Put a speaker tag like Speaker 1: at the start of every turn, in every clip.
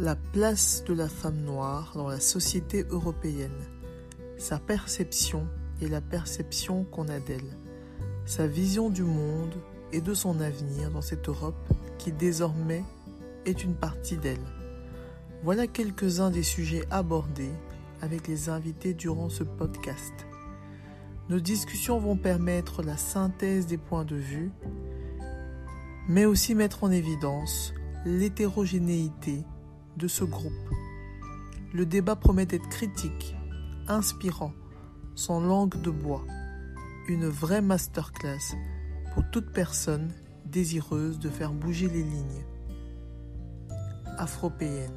Speaker 1: La place de la femme noire dans la société européenne, sa perception et la perception qu'on a d'elle, sa vision du monde et de son avenir dans cette Europe qui désormais est une partie d'elle. Voilà quelques-uns des sujets abordés avec les invités durant ce podcast. Nos discussions vont permettre la synthèse des points de vue, mais aussi mettre en évidence l'hétérogénéité de ce groupe. Le débat promet d'être critique, inspirant, sans langue de bois. Une vraie masterclass pour toute personne désireuse de faire bouger les lignes. Afropéenne.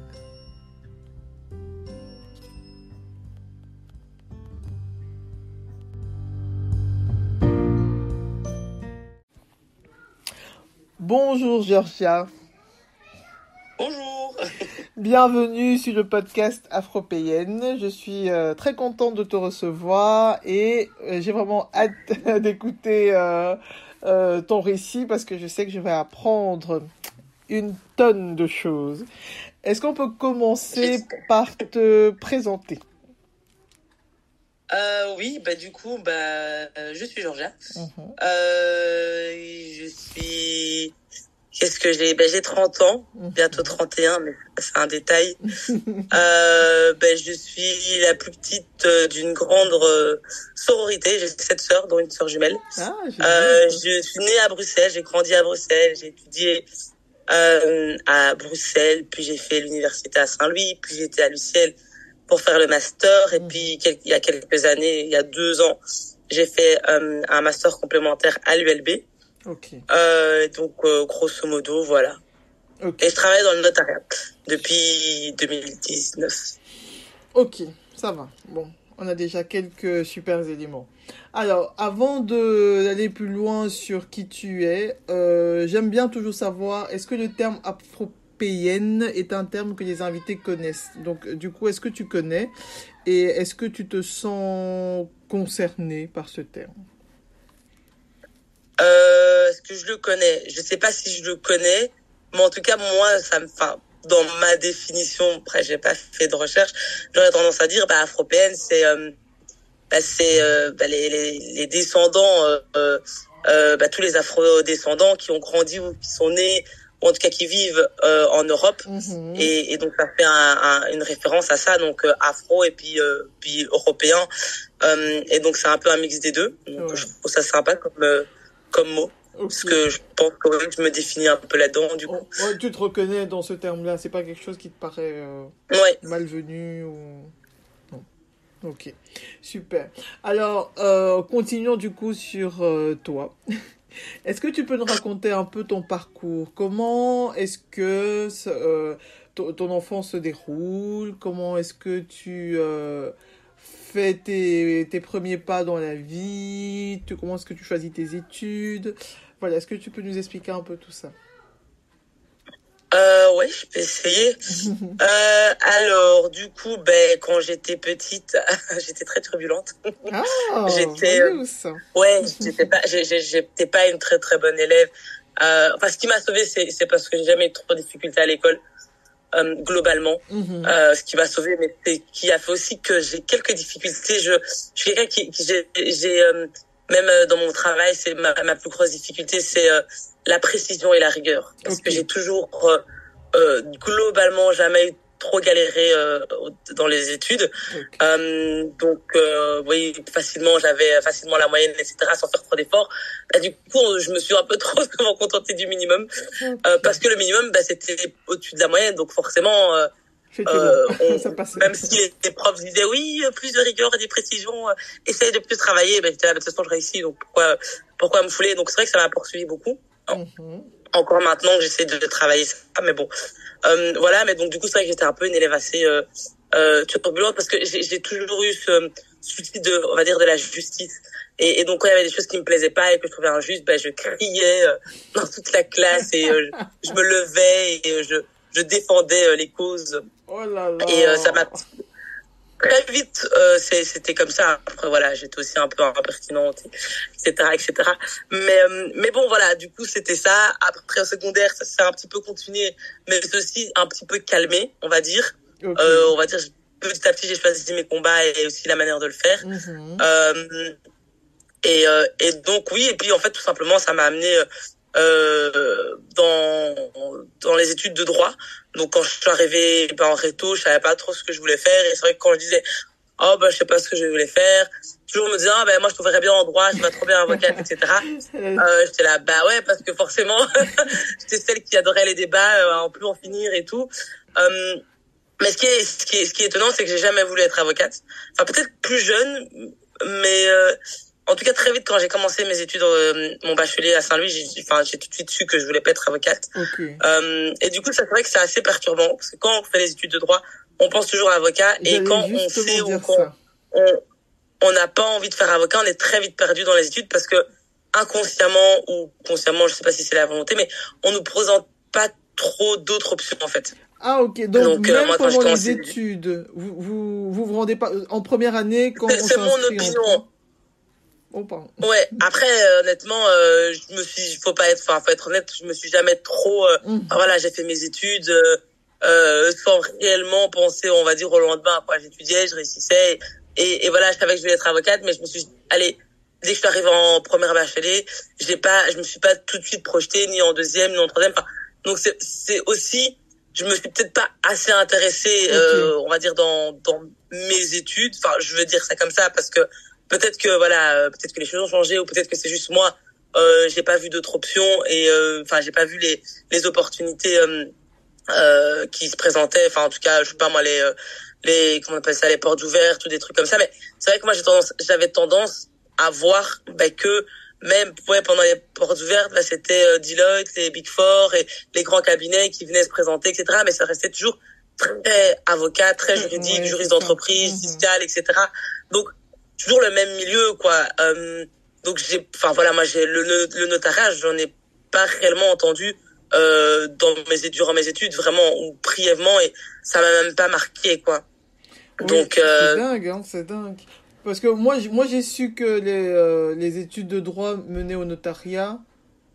Speaker 1: Bonjour Georgia.
Speaker 2: Bonjour.
Speaker 1: Bienvenue sur le podcast Afropéenne. Je suis très contente de te recevoir et j'ai vraiment hâte d'écouter ton récit parce que je sais que je vais apprendre une tonne de choses. Est-ce qu'on peut commencer par te présenter?
Speaker 2: Oui, du coup, je suis Georgia. Je suis... Qu'est-ce que j'ai? J'ai 30 ans, bientôt 31, mais c'est un détail. Je suis la plus petite d'une grande sororité. J'ai 7 sœurs, dont une sœur jumelle. Je suis née à Bruxelles, j'ai grandi à Bruxelles, j'ai étudié à Bruxelles, puis j'ai fait l'université à Saint-Louis, puis j'étais à l'UCL pour faire le master, et puis il y a quelques années, il y a 2 ans, j'ai fait un master complémentaire à l'ULB.
Speaker 1: Okay.
Speaker 2: Grosso modo, voilà. Okay. Et je travaille dans le notariat depuis 2019.
Speaker 1: Ok, ça va. Bon, on a déjà quelques super éléments. Alors, avant d'aller plus loin sur qui tu es, j'aime bien toujours savoir, est-ce que le terme afropéenne est un terme que les invités connaissent? Donc, du coup, est-ce que tu connais et est-ce que tu te sens concerné par ce terme?
Speaker 2: Est-ce que je le connais? Je sais pas si je le connais, mais en tout cas, moi, dans ma définition, après, j'ai pas fait de recherche, j'aurais tendance à dire, afropéenne, c'est les descendants, tous les afro-descendants qui ont grandi ou qui sont nés, ou en tout cas qui vivent en Europe. Et donc, ça fait une référence à ça, donc afro et puis européen. Et donc, c'est un peu un mix des deux. Donc, je trouve ça sympa comme mot. Okay. Parce que je pense que je me définis un peu là-dedans, du coup.
Speaker 1: Ouais, tu te reconnais dans ce terme-là. C'est pas quelque chose qui te paraît malvenu ou... Non. Ok, super. Alors, continuons du coup sur toi. Est-ce que tu peux nous raconter un peu ton parcours? Comment est-ce que ton enfance se déroule? Comment est-ce que tu... fais tes premiers pas dans la vie, comment est-ce que tu choisis tes études? Voilà, est-ce que tu peux nous expliquer un peu tout ça?
Speaker 2: Ouais, je peux essayer. Alors, du coup, quand j'étais petite, j'étais très turbulente. J'étais pas une très très bonne élève. Ce qui m'a sauvée, c'est parce que j'ai jamais eu trop de difficultés à l'école. Globalement, ce qui m'a sauvée, mais qui a fait aussi que j'ai quelques difficultés. Je suis quelqu'un j'ai même dans mon travail, c'est ma plus grosse difficulté, c'est la précision et la rigueur, parce que j'ai toujours globalement jamais eu trop galéré dans les études. Oui, j'avais facilement la moyenne, etc., sans faire trop d'efforts. Du coup, je me suis un peu trop souvent contentée du minimum, parce que le minimum, c'était au-dessus de la moyenne, donc forcément, même si les profs disaient oui, plus de rigueur et de précision, essaye de plus travailler, de toute façon, je réussis, donc pourquoi me fouler? Donc c'est vrai que ça m'a poursuivi beaucoup. Encore maintenant que j'essaie de travailler ça, mais bon. Voilà, mais donc du coup, c'est vrai que j'étais un peu une élève assez turbulente, parce que j'ai toujours eu ce souci on va dire, de la justice. Et donc, quand il y avait des choses qui me plaisaient pas et que je trouvais injustes, je criais dans toute la classe et je me levais et je défendais les causes.
Speaker 1: Oh là là.
Speaker 2: Et ça m'a... très vite, c'était comme ça. Après, voilà, j'étais aussi un peu impertinente, etc. Mais bon, voilà, du coup, c'était ça. Après, au secondaire, ça s'est un petit peu continué, mais c'est aussi un petit peu calmé, on va dire.
Speaker 1: Ok.
Speaker 2: On va dire, petit à petit, j'ai choisi mes combats et aussi la manière de le faire. Et donc, oui, et puis, en fait, tout simplement, ça m'a amené dans les études de droit. Donc quand je suis arrivée en réto, je savais pas trop ce que je voulais faire, et c'est vrai que quand je disais je sais pas ce que je voulais faire, toujours me disant moi je trouverais bien en droit, je suis pas trop bien avocate, etc. J'étais là ouais, parce que forcément j'étais celle qui adorait les débats, en plus en finir et tout. Mais ce qui est étonnant, c'est que j'ai jamais voulu être avocate. Enfin, peut-être plus jeune, mais en tout cas, très vite, quand j'ai commencé mes études, mon bachelier à Saint-Louis, j'ai tout de suite su que je voulais pas être avocate.
Speaker 1: Okay.
Speaker 2: Et du coup, c'est vrai que c'est assez perturbant, parce que quand on fait les études de droit, on pense toujours à avocat, et quand on sait ou quand on n'a pas envie de faire avocat, on est très vite perdu dans les études, parce que inconsciemment ou consciemment, je sais pas si c'est la volonté, mais on nous présente pas trop d'autres options, en fait.
Speaker 1: Ah, ok. Donc même moi, pendant les études, vous rendez pas en première année quand on
Speaker 2: c'est mon opinion. Ouais. Après, honnêtement, faut être honnête, je me suis jamais trop, voilà, j'ai fait mes études, sans réellement penser, on va dire, au lendemain, quoi. J'étudiais, je réussissais, et voilà, je savais que je voulais être avocate, mais dès que je suis arrivée en première bachelier, je me suis pas tout de suite projetée, ni en deuxième, ni en troisième, enfin, donc c'est aussi, je me suis peut-être pas assez intéressée, on va dire, dans mes études, enfin, je veux dire ça comme ça, parce que peut-être que les choses ont changé, ou peut-être que c'est juste moi, j'ai pas vu d'autres options, et j'ai pas vu les opportunités qui se présentaient, enfin en tout cas, je sais pas moi, les comment on appelle ça, les portes ouvertes ou des trucs comme ça. Mais c'est vrai que moi j'avais tendance à voir que même pendant les portes ouvertes, c'était Deloitte, les Big Four et les grands cabinets qui venaient se présenter, etc. Mais ça restait toujours très avocat, très juridique, juriste d'entreprise, fiscal, etc. Donc toujours le même milieu, quoi. Donc moi j'ai le notariat, j'en ai pas réellement entendu durant mes études, vraiment, ou brièvement, et ça m'a même pas marqué, quoi.
Speaker 1: Oui, donc c'est dingue, hein, c'est dingue. Parce que moi j'ai su que les études de droit menaient au notariat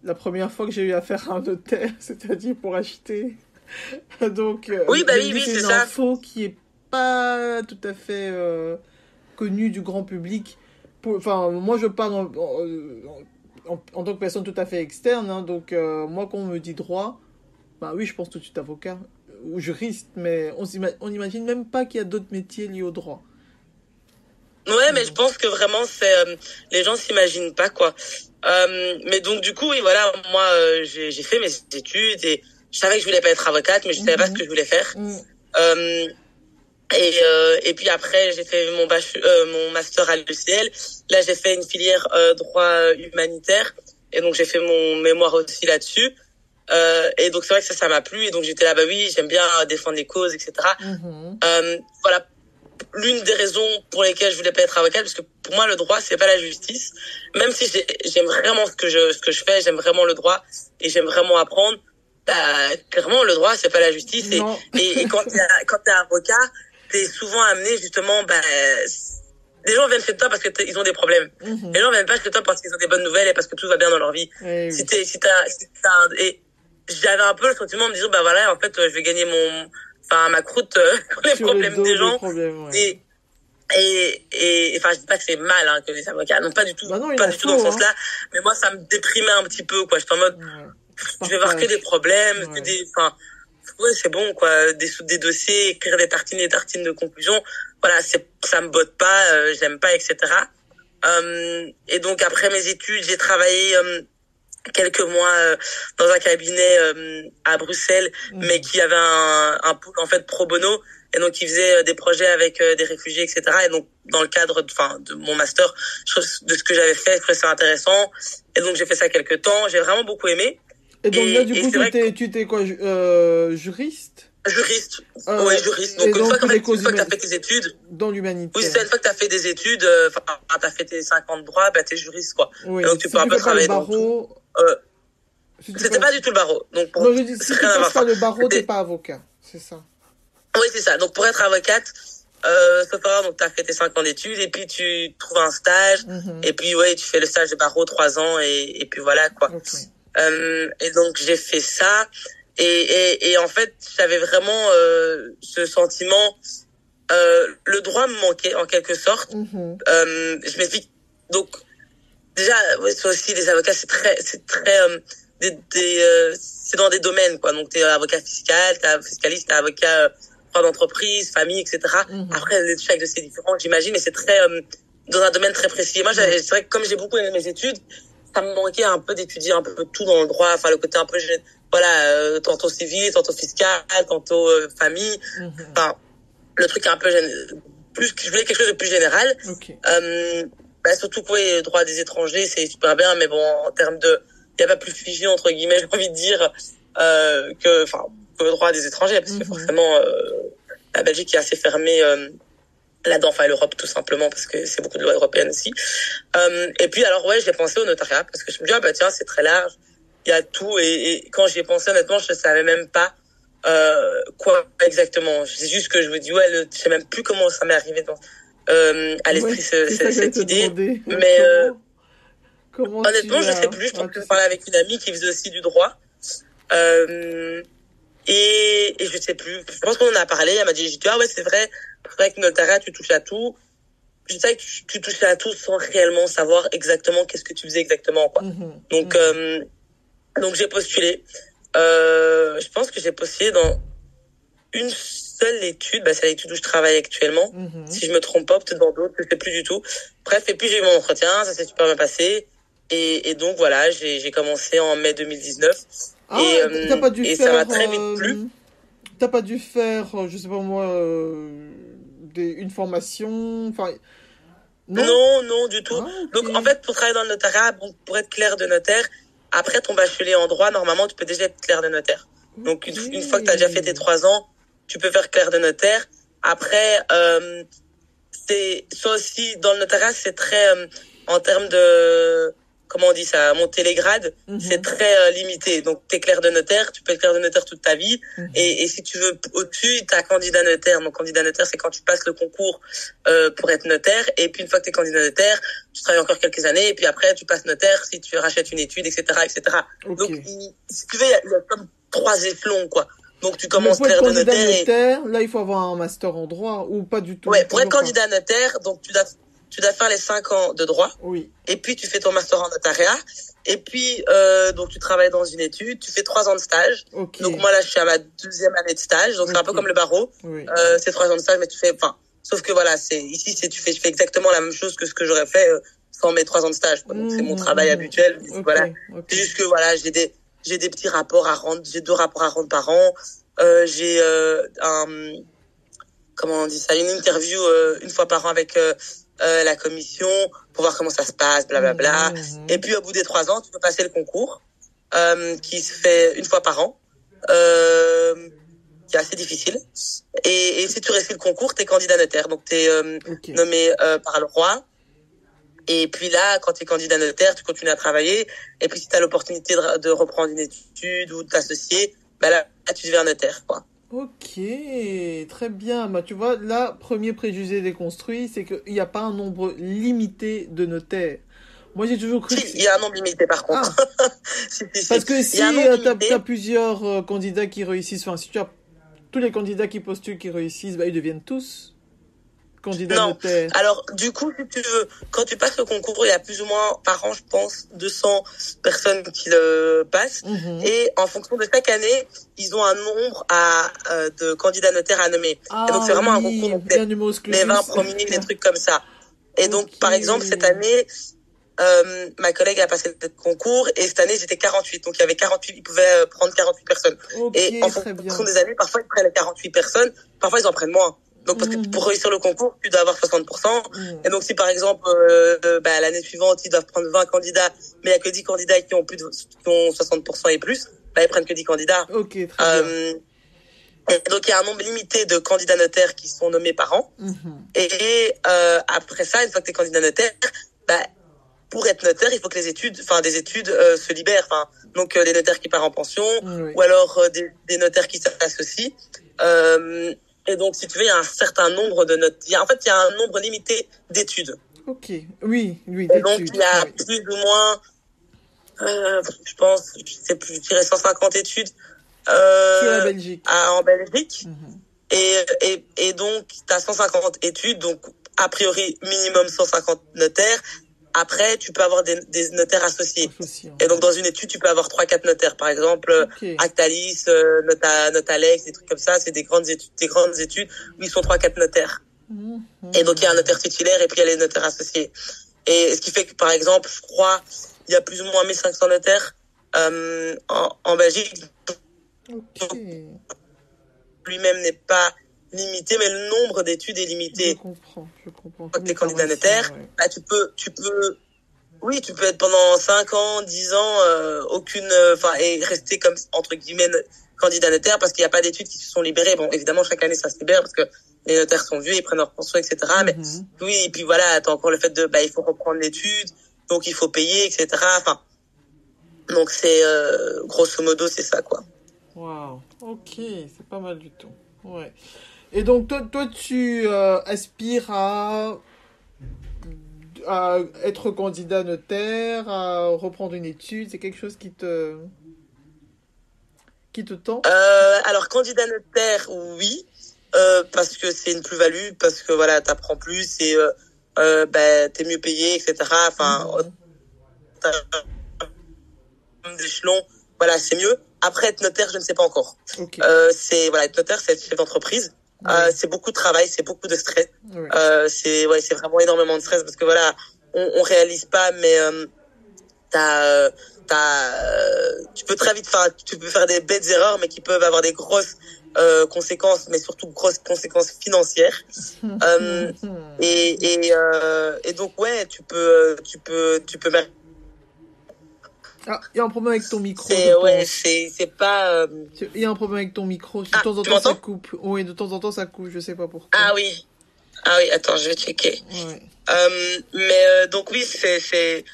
Speaker 1: la première fois que j'ai eu affaire à un notaire, c'est-à-dire pour acheter. Donc
Speaker 2: oui, c'est ça.
Speaker 1: Une info qui est pas tout à fait connue du grand public. Enfin, moi je parle en tant que personne tout à fait externe, hein, donc moi quand on me dit droit, bah oui, je pense tout de suite avocat ou juriste, mais on n'imagine même pas qu'il y a d'autres métiers liés au droit.
Speaker 2: Ouais, mais je pense que vraiment les gens s'imaginent pas, quoi. Mais donc du coup, oui, voilà, moi j'ai fait mes études, et je savais que je voulais pas être avocate, mais je savais pas ce que je voulais faire. Et puis après, j'ai fait mon master à l'UCL. Là, j'ai fait une filière droit humanitaire, et donc j'ai fait mon mémoire aussi là-dessus. Et donc c'est vrai que ça m'a plu, et donc j'étais là, oui, j'aime bien défendre les causes, etc. Voilà, l'une des raisons pour lesquelles je voulais pas être avocate, parce que pour moi le droit c'est pas la justice. Même si j'aime vraiment ce que je fais, j'aime vraiment le droit et j'aime vraiment apprendre. Clairement le droit c'est pas la justice, et quand t'es avocat, t'es souvent amené justement, les gens viennent chez toi parce que ils ont des problèmes. Les gens viennent pas chez toi parce qu'ils ont des bonnes nouvelles et parce que tout va bien dans leur vie. Et j'avais un peu le sentiment de me dire, voilà, en fait, je vais gagner ma croûte pour les problèmes des gens. Et je dis pas que c'est mal, hein, que les avocats, non, pas du tout, pas du tout dans ce sens-là. Mais moi, ça me déprimait un petit peu, quoi. J'étais en mode, je vais voir que des problèmes, ouais, c'est bon, quoi. Des dossiers, écrire des tartines et des tartines de conclusion. Voilà, ça me botte pas, j'aime pas, etc. Et donc, après mes études, j'ai travaillé, quelques mois dans un cabinet à Bruxelles, mais qui avait un pool en fait pro bono, et donc qui faisait des projets avec des réfugiés, etc. Et donc dans le cadre de mon master, de ce que j'avais fait, je trouvais ça intéressant, et donc j'ai fait ça quelques temps, j'ai vraiment beaucoup aimé.
Speaker 1: Et donc là du coup tu étais quoi, juriste?
Speaker 2: Juriste, ouais, juriste. Donc une fois que t'as fait tes études
Speaker 1: dans l'humanité.
Speaker 2: Oui, c'est une fois que t'as fait des études, t'as fait tes 5 ans de droit, t'es juriste, quoi.
Speaker 1: Oui.
Speaker 2: Et donc tu peux un peu travailler dans tout. C'était pas du tout le barreau. Donc
Speaker 1: non, je dis, si tu passes pas le barreau, t'es pas avocat, c'est ça.
Speaker 2: Oui, c'est ça. Donc pour être avocate, sauf erreur, donc t'as fait tes 5 ans d'études, et puis tu trouves un stage, et puis ouais, tu fais le stage de barreau 3 ans, et puis voilà, quoi. Et donc j'ai fait ça, et en fait, j'avais vraiment ce sentiment, le droit me manquait en quelque sorte. Je m'explique. Donc déjà, ouais, c'est aussi les avocats, c'est très c'est dans des domaines, quoi. Donc t'es avocat fiscal, t'es fiscaliste, t'es avocat droit d'entreprise, famille, etc. Après, chaque de c'est différent, j'imagine, mais c'est très dans un domaine très précis. Et moi, c'est vrai que comme j'ai beaucoup aimé mes études, ça me manquait un peu d'étudier un peu tout dans le droit, enfin le côté un peu voilà, tantôt civil, tantôt fiscal, tantôt famille, enfin le truc un peu plus, je voulais quelque chose de plus général. Bah, surtout que oui, droit des étrangers, c'est super bien, mais bon, en termes de, il y a pas plus figé entre guillemets, j'ai envie de dire, que le droit des étrangers, parce que forcément la Belgique est assez fermée là-dedans, enfin l'Europe tout simplement, parce que c'est beaucoup de lois européennes aussi. Et puis alors ouais, j'ai pensé au notariat, parce que je me dis, ah bah tiens, c'est très large, il y a tout, et quand j'y ai pensé, honnêtement, je savais même pas quoi exactement. C'est juste que je me dis, ouais, je sais même plus comment ça m'est arrivé à l'esprit cette idée. Mais comment honnêtement, je sais plus, je pense que je parlais avec une amie qui faisait aussi du droit. Et je sais plus, je pense qu'on en a parlé, elle m'a dit, ah ouais, c'est vrai que notariat, tu touches à tout. Je sais que tu touchais à tout sans réellement savoir exactement qu'est-ce que tu faisais exactement, quoi. Donc j'ai postulé. Je pense que j'ai postulé dans une seule étude, bah c'est l'étude où je travaille actuellement. Si je me trompe pas, peut-être dans d'autres, je sais plus du tout. Bref, et puis j'ai eu mon entretien, ça s'est super bien passé. Et donc voilà, j'ai commencé en mai 2019.
Speaker 1: Ah, t'as pas dû
Speaker 2: et
Speaker 1: faire,
Speaker 2: ça m'a très vite plu.
Speaker 1: T'as pas dû faire, je sais pas moi, une formation, enfin...
Speaker 2: Non, du tout. Donc en fait, pour travailler dans le notariat, bon, pour être clerc de notaire, après ton bachelier en droit, normalement, tu peux déjà être clerc de notaire. Donc une fois que tu as déjà fait tes 3 ans, tu peux faire clerc de notaire. Après, c'est soit aussi dans le notariat, c'est très en termes de comment on dit ça, monter les grades, c'est très limité. Donc t'es clerc de notaire, tu peux être clerc de notaire toute ta vie. Et si tu veux au-dessus, t'as candidat notaire. Donc candidat notaire, c'est quand tu passes le concours pour être notaire. Et puis une fois que t'es candidat notaire, tu travailles encore quelques années. Et puis après, tu passes notaire si tu rachètes une étude, etc., etc. Donc si tu veux, il y a comme 3 échelons, quoi. Donc tu commences clerc de notaire.
Speaker 1: Là, il faut avoir un master en droit ou pas du tout.
Speaker 2: Ouais, pour être candidat notaire, donc tu dois faire les 5 ans de droit.
Speaker 1: Oui.
Speaker 2: Et puis tu fais ton master en notariat. Et puis donc tu travailles dans une étude, tu fais 3 ans de stage. Donc moi là je suis à ma 2e année de stage, donc c'est un peu comme le barreau. C'est 3 ans de stage, mais tu fais, sauf que voilà, tu fais exactement la même chose que ce que j'aurais fait sans mes 3 ans de stage, quoi. Donc c'est mon travail habituel. Voilà. C'est juste que voilà, j'ai des petits rapports à rendre, j'ai 2 rapports à rendre par an. J'ai comment on dit ça, une interview une fois par an avec la commission pour voir comment ça se passe, blablabla. Et puis au bout des 3 ans, tu peux passer le concours qui se fait une fois par an, qui est assez difficile. Et si tu réussis le concours, t'es candidat notaire, donc t'es nommé par le roi. Et puis là, quand tu es candidat notaire, tu continues à travailler. Et puis si tu as l'opportunité de reprendre une étude ou de t'associer, bah là, tu deviens notaire, quoi.
Speaker 1: Ok, très bien. Bah, tu vois, là, premier préjugé déconstruit, c'est qu'il n'y a pas un nombre limité de notaires. Moi, j'ai toujours cru...
Speaker 2: Si, il y a un nombre limité, par contre.
Speaker 1: Parce que si tu as plusieurs candidats qui réussissent, enfin, si tu as tous les candidats qui postulent qui réussissent, bah, ils deviennent tous candidat notaire.
Speaker 2: Alors, du coup, si tu veux, quand tu passes le concours, il y a plus ou moins par an, je pense, 200 personnes qui le passent. Et en fonction de chaque année, ils ont un nombre de candidats notaires à nommer. Et donc, c'est vraiment un concours. Donc, les 20 premiers, des trucs comme ça. Et donc, par exemple, cette année, ma collègue a passé le concours et cette année, j'étais 48. Donc, il y avait 48, ils pouvaient prendre 48 personnes. Et en fonction des années, parfois, ils prennent 48 personnes, parfois, ils en prennent moins. Donc, parce que pour réussir le concours, tu dois avoir 60%. Et donc, si par exemple, l'année suivante, ils doivent prendre 20 candidats, mais il n'y a que 10 candidats qui ont 60% et plus, bah, ils prennent que 10 candidats.
Speaker 1: Ok, très bien.
Speaker 2: Et donc, il y a un nombre limité de candidats notaires qui sont nommés par an. Et après ça, une fois que tu es candidat notaire, bah, pour être notaire, il faut que des études se libèrent. Donc, les notaires qui partent en pension, ou alors des notaires qui s'associent. Et donc, si tu veux, il y a un certain nombre de notes. En fait, il y a un nombre limité d'études.
Speaker 1: Ok, oui,
Speaker 2: Et donc,
Speaker 1: d'études.
Speaker 2: il y a
Speaker 1: Oui.
Speaker 2: plus ou moins, je pense, je sais plus, je dirais 150 études
Speaker 1: Sur la Belgique.
Speaker 2: en Belgique.
Speaker 1: Mhm.
Speaker 2: Et donc, tu as 150 études, donc a priori minimum 150 notaires. Après, tu peux avoir des notaires associés. Et donc, dans une étude, tu peux avoir 3-4 notaires. Par exemple, Actalis, Notalex, des trucs comme ça. C'est des grandes études où ils sont 3-4 notaires. Et donc, il y a un notaire titulaire et puis il y a les notaires associés. Et ce qui fait que, par exemple, je crois, il y a plus ou moins 1500 notaires en Belgique. Lui-même n'est pas limité, mais le nombre d'études est limité.
Speaker 1: Je comprends.
Speaker 2: Quand tu es candidat notaire, bah, tu peux, oui, tu peux être pendant 5 ans, 10 ans, et rester comme, entre guillemets, candidat notaire parce qu'il n'y a pas d'études qui se sont libérées. Bon, évidemment, chaque année, ça se libère parce que les notaires sont vieux, ils prennent leur pension, etc. Mais oui, et puis voilà, t'as encore le fait de, il faut reprendre l'étude, donc il faut payer, etc. Enfin, donc c'est, grosso modo, c'est ça, quoi.
Speaker 1: Waouh, ok, c'est pas mal du tout. Ouais. Et donc, toi tu aspires à être candidat notaire, à reprendre une étude, c'est quelque chose qui te tente?
Speaker 2: Alors, candidat notaire, oui, parce que c'est une plus-value, parce que voilà, t'apprends plus et t'es mieux payé, etc. Enfin, d'échelon, voilà, c'est mieux. Après, être notaire, je ne sais pas encore.
Speaker 1: Okay.
Speaker 2: Être notaire, c'est être chef d'entreprise. C'est beaucoup de travail, c'est beaucoup de stress. C'est vraiment énormément de stress parce que voilà, on réalise pas, mais tu peux très vite tu peux faire des bêtes erreurs, mais qui peuvent avoir des grosses conséquences, mais surtout grosses conséquences financières. Et donc ouais, tu peux
Speaker 1: Ah, il y a un problème avec ton micro.
Speaker 2: C'est pas.
Speaker 1: Il y a un problème avec ton micro. De temps en temps, ça coupe. Oui, de temps en temps, ça coupe. Je sais pas pourquoi.
Speaker 2: Ah oui, attends, je vais checker.
Speaker 1: Ouais.
Speaker 2: Donc oui, c'est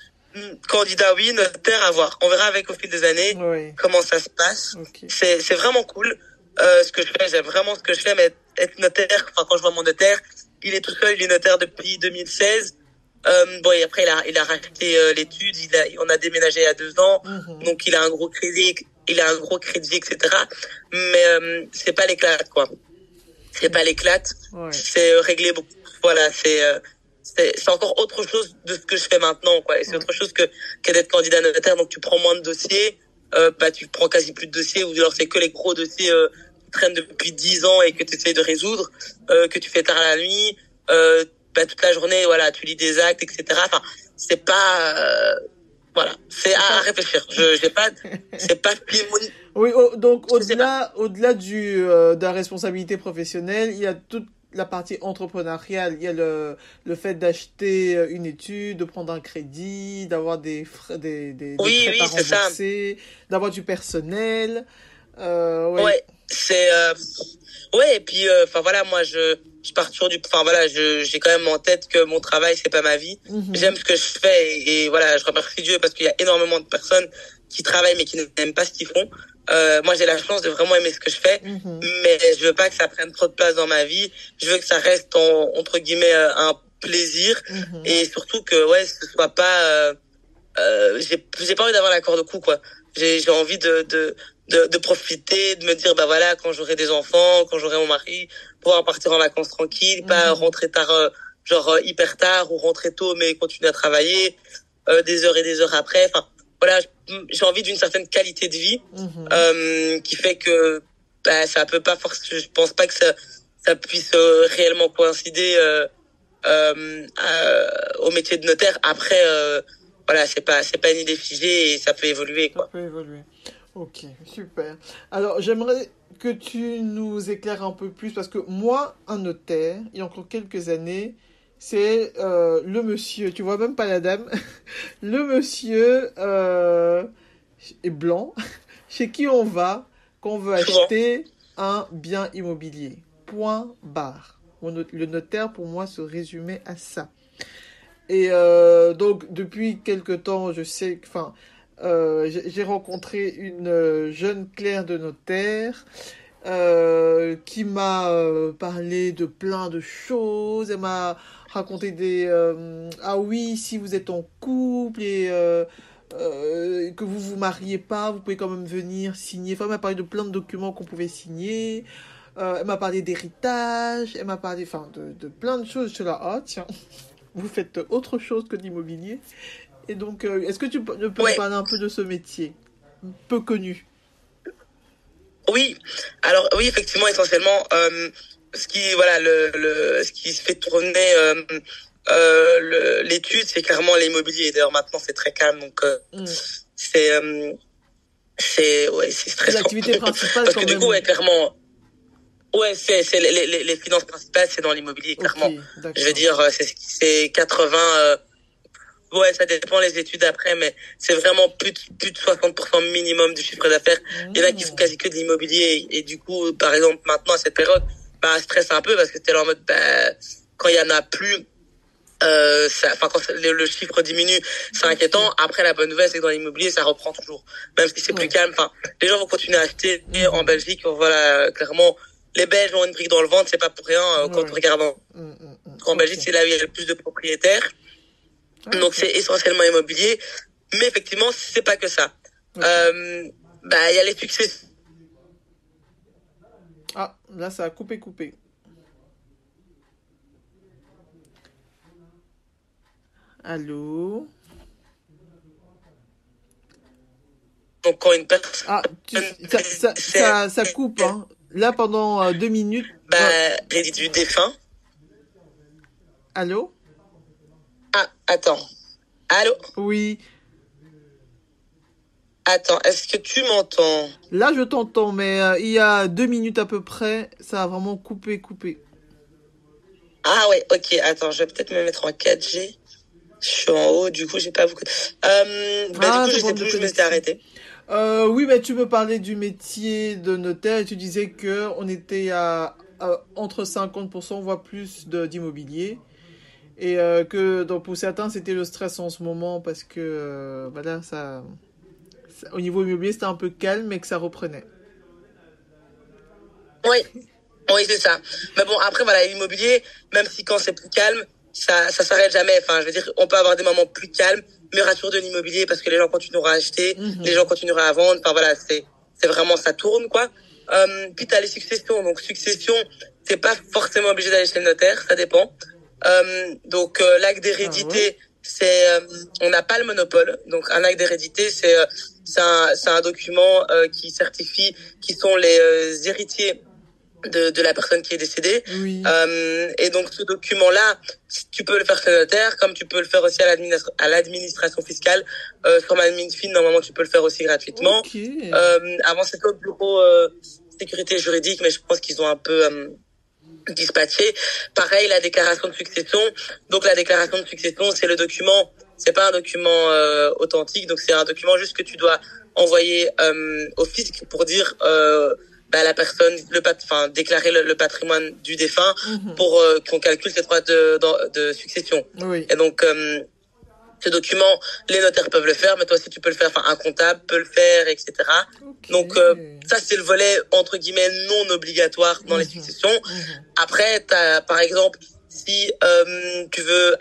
Speaker 2: candidat, oui, notaire à voir. On verra avec au fil des années comment ça se passe.
Speaker 1: Okay.
Speaker 2: C'est vraiment cool. Ce que je fais, j'aime vraiment ce que je fais, mais être notaire. Enfin, quand je vois mon notaire, il est tout seul, il est notaire depuis 2016. Et après il a racheté l'étude, on a déménagé il y a 2 ans, donc il a un gros crédit, etc. Mais c'est pas l'éclate, quoi. C'est pas l'éclate, c'est réglé beaucoup. Voilà, c'est encore autre chose de ce que je fais maintenant, quoi. Et c'est autre chose que d'être candidat notaire. Donc tu prends moins de dossiers, tu prends quasi plus de dossiers, ou alors c'est que les gros dossiers qui traînent depuis 10 ans et que tu essaies de résoudre, que tu fais tard la nuit. Toute la journée, voilà, tu lis des actes, etc. Enfin, c'est pas, voilà, c'est à réfléchir. J'ai pas, c'est pas.
Speaker 1: Oui, donc au-delà de la responsabilité professionnelle, il y a toute la partie entrepreneuriale. Il y a le fait d'acheter une étude, de prendre un crédit, d'avoir des frais, des prêts à rembourser, d'avoir du personnel.
Speaker 2: Et puis voilà, moi je pars toujours j'ai quand même en tête que mon travail c'est pas ma vie. J'aime ce que je fais et voilà, je remercie Dieu parce qu'il y a énormément de personnes qui travaillent mais qui n'aiment pas ce qu'ils font. Moi j'ai la chance de vraiment aimer ce que je fais, mais je veux pas que ça prenne trop de place dans ma vie. Je veux que ça reste entre guillemets un plaisir et surtout que ce soit pas j'ai pas envie d'avoir la corde au cou, quoi. J'ai envie de profiter, de me dire voilà, quand j'aurai des enfants, quand j'aurai mon mari, pouvoir partir en vacances tranquille, pas rentrer tard, hyper tard, ou rentrer tôt mais continuer à travailler des heures et des heures après. Enfin voilà, j'ai envie d'une certaine qualité de vie qui fait que ça peut pas forcément, je pense pas que ça puisse réellement coïncider au métier de notaire. Après voilà, c'est pas une idée figée et ça peut évoluer, quoi.
Speaker 1: Ça peut évoluer. Ok, super. Alors, j'aimerais que tu nous éclaires un peu plus, parce que moi, un notaire, il y a encore quelques années, c'est le monsieur, tu vois, même pas la dame, le monsieur est blanc, chez qui on va quand on veut acheter un bien immobilier. Point barre. Le notaire, pour moi, se résumait à ça. Et donc, depuis quelque temps, je sais, j'ai rencontré une jeune clerc de notaire qui m'a parlé de plein de choses. Elle m'a raconté des... ah oui, si vous êtes en couple et que vous vous mariez pas, vous pouvez quand même venir signer. Enfin, elle m'a parlé de plein de documents qu'on pouvait signer. Elle m'a parlé d'héritage. Elle m'a parlé enfin, de plein de choses. Je suis là, ah tiens, vous faites autre chose que de l'immobilier. Et donc, est-ce que tu peux nous parler un peu de ce métier peu connu?
Speaker 2: Oui, alors oui, effectivement, essentiellement, ce qui voilà ce qui se fait tourner l'étude, c'est clairement l'immobilier. D'ailleurs, maintenant, c'est très calme, donc c'est ouais, c'est stressant.
Speaker 1: L'activité principale,
Speaker 2: parce que du coup, ouais, clairement, ouais, c'est les finances principales, c'est dans l'immobilier, clairement. Je veux dire, c'est 80. Ouais, ça dépend les études après, mais c'est vraiment plus de 60% minimum du chiffre d'affaires. Il y en a qui font quasi que de l'immobilier et du coup, par exemple, maintenant à cette période, bah stresse un peu parce que c'était en mode quand il y en a plus, quand le chiffre diminue, c'est inquiétant. Après, la bonne nouvelle, c'est que dans l'immobilier, ça reprend toujours, même si c'est plus calme. Enfin, les gens vont continuer à acheter en Belgique. Voilà, clairement, les Belges ont une brique dans le ventre, c'est pas pour rien. Quand on regarde en Belgique, c'est là où il y a le plus de propriétaires. Donc c'est essentiellement immobilier, mais effectivement c'est pas que ça. Il y a les succès.
Speaker 1: Ah, là ça a coupé. Allô.
Speaker 2: Donc quand une personne.
Speaker 1: Ça coupe hein. Là pendant 2 minutes.
Speaker 2: Crédit du défunt.
Speaker 1: Allô.
Speaker 2: Ah, attends. Allô?
Speaker 1: Oui.
Speaker 2: Attends, est-ce que tu m'entends?
Speaker 1: Là, je t'entends, mais il y a 2 minutes à peu près, ça a vraiment coupé.
Speaker 2: Ah ouais, ok, attends, je vais peut-être me mettre en 4G. Je suis en haut, du coup, j'ai pas beaucoup... du coup, je sais plus, je me suis arrêté.
Speaker 1: Oui, mais tu me parlais du métier de notaire et tu disais que on était à entre 50% voire plus d'immobilier. Et que donc pour certains c'était le stress en ce moment parce que voilà ça au niveau immobilier c'était un peu calme mais que ça reprenait.
Speaker 2: Oui, c'est ça. Mais bon après voilà l'immobilier même si quand c'est plus calme ça s'arrête jamais. Enfin je veux dire on peut avoir des moments plus calmes mais il y aura toujours de l'immobilier parce que les gens continueront à acheter, les gens continueront à vendre. Enfin voilà c'est vraiment ça tourne quoi. Puis t'as les successions donc succession t'es pas forcément obligé d'aller chez le notaire ça dépend. Donc l'acte d'hérédité, c'est on n'a pas le monopole. Donc un acte d'hérédité, c'est un document qui certifie qui sont les héritiers de la personne qui est décédée.
Speaker 1: Oui.
Speaker 2: Et donc ce document-là, tu peux le faire chez le notaire, comme tu peux le faire aussi à l'administration fiscale. Sur MadminFin, normalement, tu peux le faire aussi gratuitement.
Speaker 1: Okay.
Speaker 2: Avant, c'était au bureau sécurité juridique, mais je pense qu'ils ont un peu dispatché. Pareil, la déclaration de succession. Donc la déclaration de succession, c'est le document, c'est pas un document authentique, donc c'est un document juste que tu dois envoyer au fisc pour dire la personne, déclarer le patrimoine du défunt pour qu'on calcule ses droits de succession.
Speaker 1: Oui.
Speaker 2: Et donc ce document, les notaires peuvent le faire, mais toi aussi tu peux le faire, un comptable peut le faire, etc. Okay. Donc ça c'est le volet entre guillemets non obligatoire dans les successions. Après, t'as, par exemple, si tu veux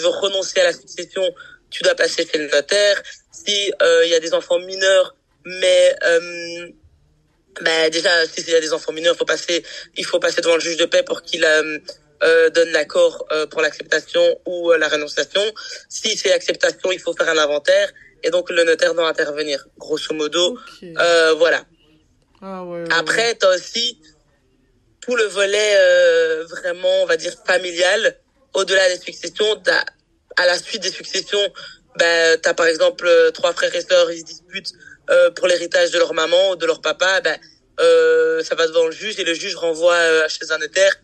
Speaker 2: renoncer à la succession, tu dois passer chez le notaire. Si y a des enfants mineurs, mais déjà si il y a des enfants mineurs, il faut passer devant le juge de paix pour qu'il donne l'accord pour l'acceptation ou la rénonciation. Si c'est acceptation, il faut faire un inventaire et donc le notaire doit intervenir. Grosso modo,
Speaker 1: okay.
Speaker 2: Voilà.
Speaker 1: Ah ouais.
Speaker 2: Après, t'as aussi tout le volet vraiment, on va dire, familial. Au-delà des successions, à la suite des successions, t'as par exemple 3 frères et sœurs, ils se disputent pour l'héritage de leur maman ou de leur papa. Ça va devant le juge et le juge renvoie chez un notaire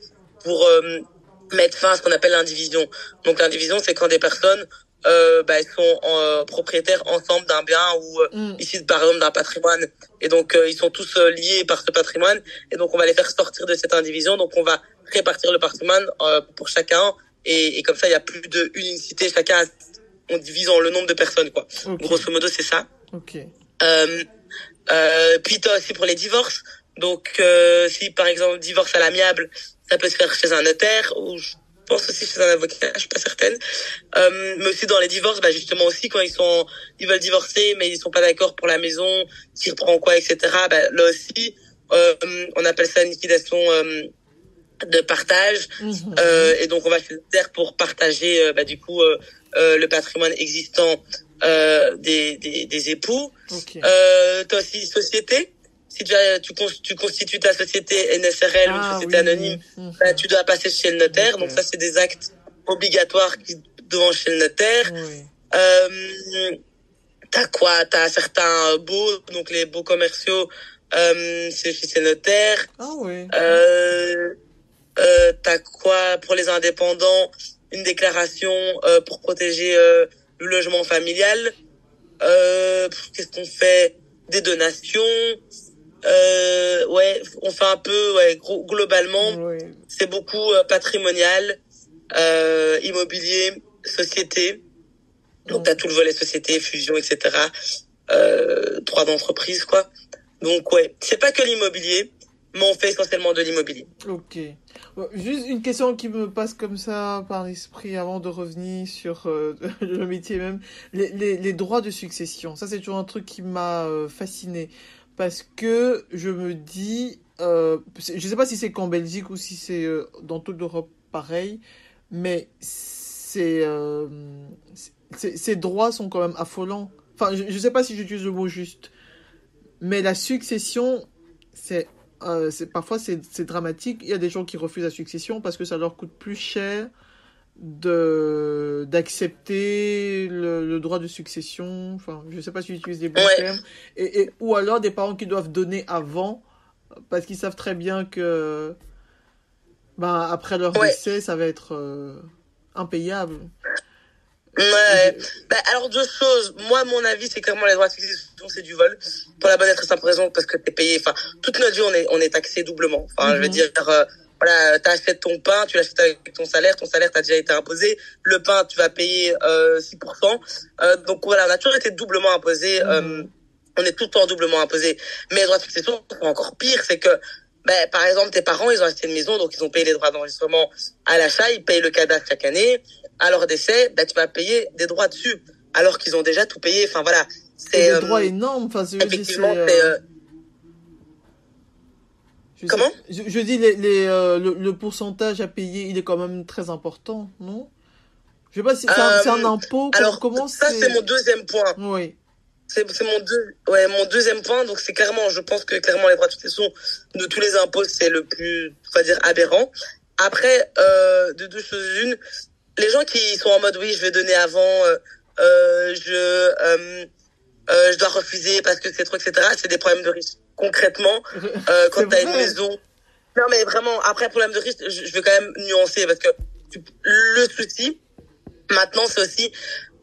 Speaker 2: pour mettre fin à ce qu'on appelle l'indivision. Donc l'indivision, c'est quand des personnes sont propriétaires ensemble d'un bien ou ici par exemple d'un patrimoine et donc ils sont tous liés par ce patrimoine et donc on va les faire sortir de cette indivision, donc on va répartir le patrimoine pour chacun et comme ça il y a plus de unicité, chacun on divise en le nombre de personnes quoi. Okay. Grosso modo c'est ça.
Speaker 1: Okay.
Speaker 2: Puis t'as aussi pour les divorces. Donc, si par exemple divorce à l'amiable, ça peut se faire chez un notaire ou je pense aussi chez un avocat, je suis pas certaine. Mais aussi dans les divorces, bah justement aussi quand ils veulent divorcer, mais ils sont pas d'accord pour la maison, qui reprend quoi, etc. Bah là aussi, on appelle ça une liquidation de partage. Et donc on va chez le notaire pour partager, bah du coup le patrimoine existant des époux.
Speaker 1: Ok.
Speaker 2: T'as aussi société. Si tu constitues ta société NSRL ou société anonyme, bah, tu dois passer chez le notaire. Donc ça, c'est des actes obligatoires qui doivent chez le notaire. T'as quoi? T'as certains baux, donc les baux commerciaux, c'est chez le notaire. T'as quoi pour les indépendants? Une déclaration pour protéger le logement familial. Qu'est-ce qu'on fait? Des donations. Ouais, on fait un peu, ouais, globalement, c'est beaucoup patrimonial, immobilier, société. Donc t'as tout le volet société, fusion, etc. Droit d'entreprise, quoi. Donc ouais, c'est pas que l'immobilier, mais on fait essentiellement de l'immobilier.
Speaker 1: Ok. Juste une question qui me passe comme ça par l'esprit avant de revenir sur le métier même. Les droits de succession, ça c'est toujours un truc qui m'a fasciné. Parce que je me dis, je sais pas si c'est qu'en Belgique ou si c'est dans toute l'Europe pareil, mais ces droits sont quand même affolants. Enfin, je sais pas si j'utilise le mot juste, mais la succession, parfois c'est dramatique. Il y a des gens qui refusent la succession parce que ça leur coûte plus cher d'accepter le droit de succession. Enfin, je sais pas si j'utilise des bons termes. Ou alors des parents qui doivent donner avant parce qu'ils savent très bien que après leur décès, ça va être impayable.
Speaker 2: Bah, alors deux choses. Moi, mon avis, c'est clairement les droits de succession, c'est du vol. Pour la bonne et très simple raison, parce que t'es payé. Enfin, toute notre vie, on est taxé doublement. Enfin, je veux dire, voilà, t'achètes ton pain, tu l'achètes avec ton salaire t'as déjà été imposé. Le pain, tu vas payer 6%. Donc voilà, on a toujours été doublement imposé. On est tout le temps doublement imposé. Mais les droits de succession, c'est encore pire, c'est que par exemple, tes parents, ils ont acheté une maison, donc ils ont payé les droits d'enregistrement à l'achat, ils payent le cadastre chaque année. À leur décès, tu vas payer des droits dessus, alors qu'ils ont déjà tout payé. Enfin voilà,
Speaker 1: c'est des droits énormes. Enfin,
Speaker 2: effectivement, comment?
Speaker 1: Je dis le pourcentage à payer, il est quand même très important, non? Je sais pas si c'est un impôt.
Speaker 2: Alors comment ça c'est mon deuxième point.
Speaker 1: Oui.
Speaker 2: C'est mon deuxième point. Donc c'est clairement, je pense que clairement les droits de succession de tous les impôts c'est le plus, on va dire, aberrant. Après, de deux choses une. Les gens qui sont en mode oui je vais donner avant, je dois refuser parce que c'est trop, etc. C'est des problèmes de risque. Concrètement, quand t'as une maison, non mais vraiment après problème de risque, je vais quand même nuancer parce que le souci maintenant c'est aussi,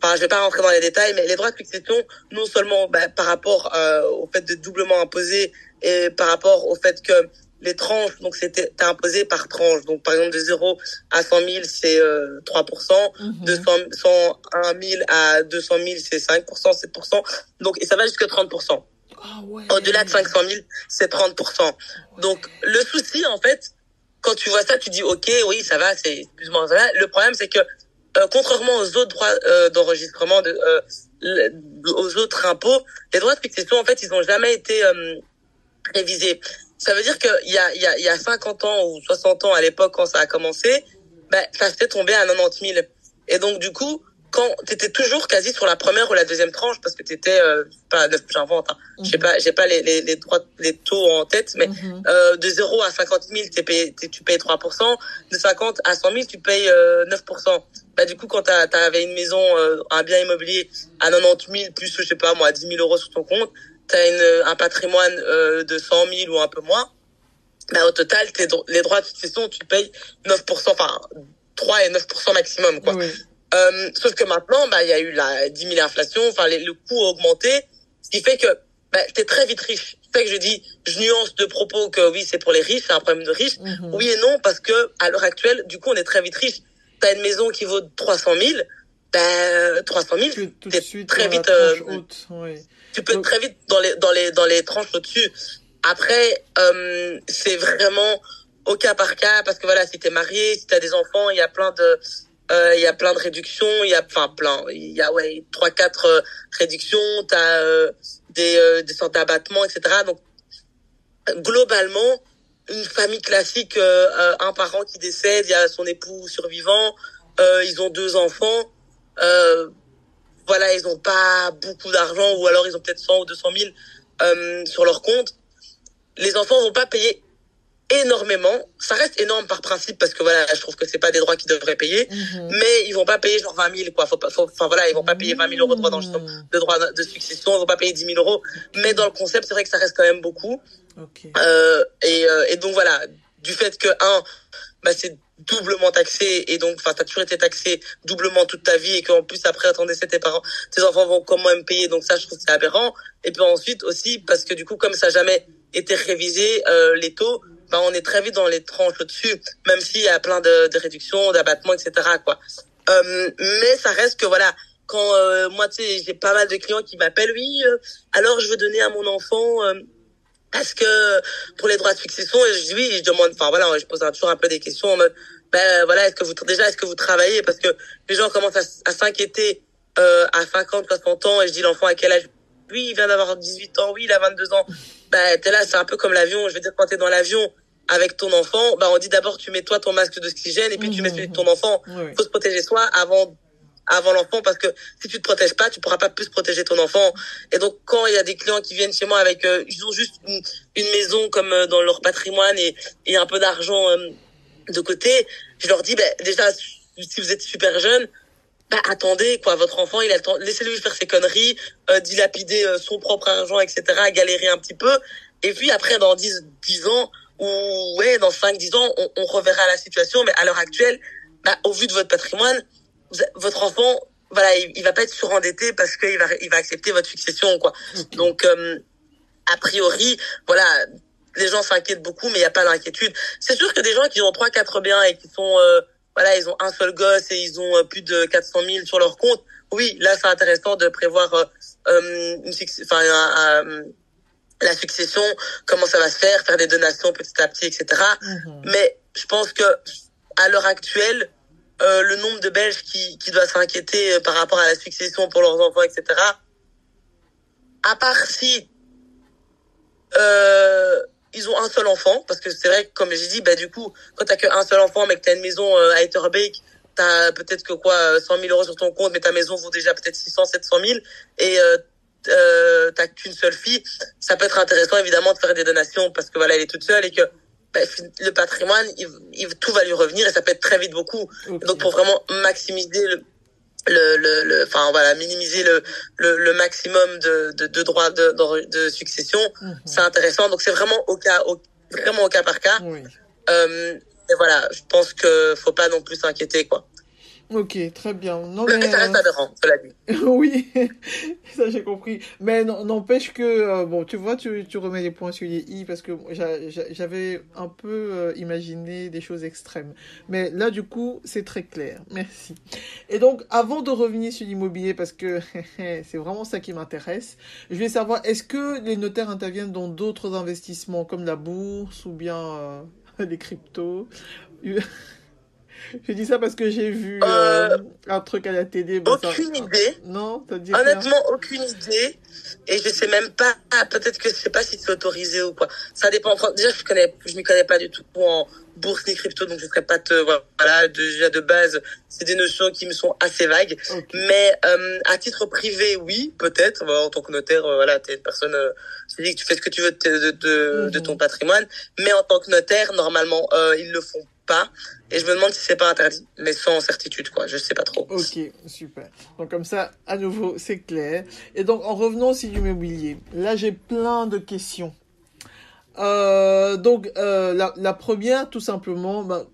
Speaker 2: enfin je vais pas rentrer dans les détails, mais les droits de succession non seulement par rapport au fait de doublement imposer et par rapport au fait que les tranches, donc t'es imposé par tranche. Donc, par exemple, de 0 à 100 000, c'est 3%. De 101 000 à 200 000, c'est 5%, 7%. Donc, et ça va jusqu'à 30%. Au-delà de 500 000, c'est 30%. Donc, le souci, en fait, quand tu vois ça, tu dis, OK, oui, ça va, c'est plus ou moins ça va. Le problème, c'est que, contrairement aux autres droits d'enregistrement, aux autres impôts, les droits de succession, en fait, ils n'ont jamais été révisés. Ça veut dire qu'il y a 50 ans ou 60 ans à l'époque quand ça a commencé, ça s'était tombé à 90 000. Et donc du coup, quand t'étais toujours quasi sur la première ou la deuxième tranche parce que t'étais j'invente, hein. J'ai pas les taux en tête, mais de 0 à 50 000 tu payes 3%, de 50 à 100 000 tu payes 9%. Du coup quand t'avais une maison, un bien immobilier à 90 000 plus je sais pas moi 10 000 euros sur ton compte, t'as un patrimoine de 100 000 ou un peu moins, au total, les droits de succession, tu payes 9%, enfin 3 et 9% maximum, quoi.
Speaker 1: Oui.
Speaker 2: Sauf que maintenant, il y a eu la 10 000 inflation, enfin le coût a augmenté, ce qui fait que t'es très vite riche. C'est ça que je nuance de propos que oui, c'est pour les riches, c'est un problème de riches. Oui et non, parce que à l'heure actuelle, du coup, on est très vite riche. T'as une maison qui vaut 300 000, 300 000, t'es très vite
Speaker 1: haute, oui.
Speaker 2: Tu peux être très vite dans les tranches au-dessus. Après, c'est vraiment au cas par cas, parce que voilà, si t'es marié, si t'as des enfants, il y a plein de réductions, il y a ouais 3-4 réductions, t'as des sortes d'abattements, etc. Donc globalement, une famille classique, un parent qui décède, il y a son époux survivant, ils ont 2 enfants, voilà, ils ont pas beaucoup d'argent, ou alors ils ont peut-être 100 ou 200 000 sur leur compte. Les enfants vont pas payer énormément. Ça reste énorme par principe, parce que voilà, je trouve que c'est pas des droits qu'ils devraient payer, mais ils vont pas payer genre 20 000, quoi. Enfin voilà, ils vont pas payer 20 000 euros de droits de succession, ils vont pas payer 10 000 euros. Mais dans le concept, c'est vrai que ça reste quand même beaucoup.
Speaker 1: Ok.
Speaker 2: Et donc voilà, du fait que c'est doublement taxé, et donc t'as toujours été taxé doublement toute ta vie, et qu'en plus après à ton décès tes enfants vont quand même payer, donc ça je trouve que c'est aberrant. Et puis ensuite aussi parce que du coup, comme ça n'a jamais été révisé, les taux, on est très vite dans les tranches au-dessus, même s'il y a plein de réductions, d'abattements, etc., quoi. Mais ça reste que voilà, quand moi tu sais, j'ai pas mal de clients qui m'appellent, oui, alors je veux donner à mon enfant parce que pour les droits de succession, et je dis oui, et je demande, enfin voilà, je pose toujours un peu des questions en mode, voilà, est-ce que vous travaillez, parce que les gens commencent à s'inquiéter à 50, 60 ans, et je dis l'enfant à quel âge? Oui, il vient d'avoir 18 ans, oui, il a 22 ans. T'es là, c'est un peu comme l'avion. Je veux dire, quand t'es dans l'avion avec ton enfant, on dit d'abord tu mets toi ton masque d'oxygène, et puis tu mets celui de ton enfant.
Speaker 1: Oui.
Speaker 2: Faut se protéger soi avant l'enfant, parce que si tu te protèges pas, tu pourras pas plus protéger ton enfant. Et donc quand il y a des clients qui viennent chez moi avec ils ont juste une maison comme dans leur patrimoine, et un peu d'argent de côté, je leur dis déjà, si vous êtes super jeune, attendez, quoi, votre enfant, il a le temps, laissez-lui faire ses conneries, dilapider son propre argent, etc., galérer un petit peu, et puis après dans 10 ans, ou ouais, dans 5-10 ans, on reverra la situation. Mais à l'heure actuelle, au vu de votre patrimoine, votre enfant, voilà, il va pas être surendetté, parce qu'il va accepter votre succession, quoi. Okay. Donc a priori, voilà, les gens s'inquiètent beaucoup, mais il y a pas d'inquiétude. C'est sûr que des gens qui ont 3-4 biens, et qui sont voilà, ils ont un seul gosse, et ils ont plus de 400 000 sur leur compte, oui, là c'est intéressant de prévoir la succession, comment ça va se faire des donations petit à petit, etc. Mais je pense que à l'heure actuelle, le nombre de Belges qui doivent s'inquiéter par rapport à la succession pour leurs enfants, etc., à part si ils ont un seul enfant, parce que c'est vrai que, comme j'ai dit, du coup, quand t'as qu'un seul enfant, mais que t'as une maison à Etterbeek, t'as peut-être que 100 000 euros sur ton compte, mais ta maison vaut déjà peut-être 600, 700 000, et t'as qu'une seule fille. Ça peut être intéressant, évidemment, de faire des donations, parce que voilà, elle est toute seule, et que le patrimoine, tout va lui revenir, et ça peut être très vite beaucoup. Okay. Donc pour vraiment maximiser minimiser le maximum de droits de succession, c'est intéressant. Donc c'est vraiment au cas par cas. Oui. Et voilà, je pense que faut pas non plus s'inquiéter, quoi.
Speaker 1: Ok, très bien. Non,
Speaker 2: mais ça reste aberrant, cela dit.
Speaker 1: Oui, ça j'ai compris. Mais n'empêche que, tu vois, tu remets les points sur les i, parce que j'avais un peu imaginé des choses extrêmes. Mais là, du coup, c'est très clair. Merci. Et donc, avant de revenir sur l'immobilier, parce que c'est vraiment ça qui m'intéresse, je voulais savoir, est-ce que les notaires interviennent dans d'autres investissements, comme la bourse ou bien les cryptos? Je dis ça parce que j'ai vu un truc à la télé.
Speaker 2: Aucune idée.
Speaker 1: Non, ça dit
Speaker 2: honnêtement, rien. Aucune idée. Et je sais même pas, peut-être que je sais pas si c'est autorisé ou quoi. Ça dépend. Enfin, déjà, je m'y connais pas du tout en bourse ni crypto, donc je serais pas déjà de base, c'est des notions qui me sont assez vagues. Okay. Mais à titre privé, oui, peut-être. En tant que notaire, t'es une personne, je te dis que tu fais ce que tu veux de ton patrimoine. Mais en tant que notaire, normalement, ils le font pas, et je me demande si c'est pas interdit, mais sans certitude, quoi, je sais pas trop.
Speaker 1: Ok, super. Donc comme ça, à nouveau, c'est clair. Et donc en revenant aussi du mobilier, là j'ai plein de questions. La première, tout simplement,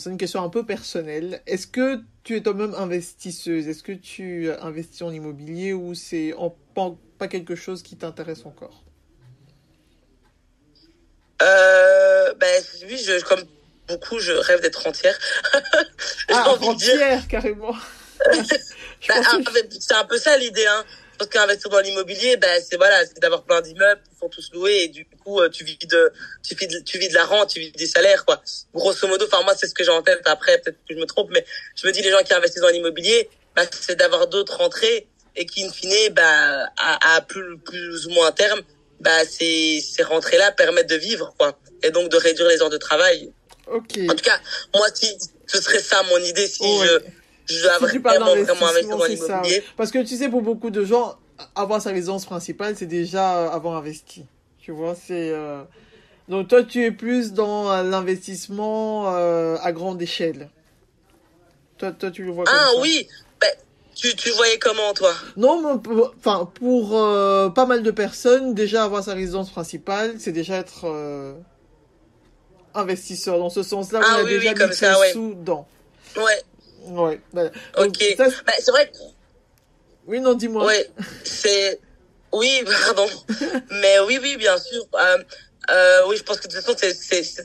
Speaker 1: c'est une question un peu personnelle. Est-ce que tu es toi-même investisseuse? Est-ce que tu investis en immobilier, ou c'est pas quelque chose qui t'intéresse encore?
Speaker 2: Oui, comme beaucoup, je rêve d'être entière.
Speaker 1: Entière, carrément.
Speaker 2: C'est un peu ça l'idée, hein. Je pense qu'investir dans l'immobilier, c'est d'avoir plein d'immeubles qui sont tous loués et du coup, tu vis de la rente, tu vis des salaires, quoi. Grosso modo, enfin, moi, c'est ce que j'ai en tête. Après, peut-être que je me trompe, mais je me dis, les gens qui investissent dans l'immobilier, c'est d'avoir d'autres rentrées et qui, in fine, à plus ou moins terme, ces rentrées-là permettent de vivre, quoi. Et donc, de réduire les heures de travail.
Speaker 1: Ok.
Speaker 2: En tout cas, moi, si, ce serait ça mon idée si je dois
Speaker 1: si
Speaker 2: vraiment investir dans l'immobilier.
Speaker 1: Ça. Parce que tu sais, pour beaucoup de gens, avoir sa résidence principale, c'est déjà avoir investi. Tu vois, c'est... Donc toi, tu es plus dans l'investissement à grande échelle. Toi, tu le vois comme ça.
Speaker 2: Ah oui, tu le voyais comment, toi?
Speaker 1: Non, enfin, pour pas mal de personnes, déjà avoir sa résidence principale, c'est déjà être investisseur. Dans ce sens-là, on a déjà mis ses sous dedans.
Speaker 2: Ouais.
Speaker 1: Ouais. Voilà.
Speaker 2: Ok. C'est vrai que...
Speaker 1: Oui, non, dis-moi.
Speaker 2: Ouais, oui, pardon. Mais oui, bien sûr. Oui, je pense que de toute façon,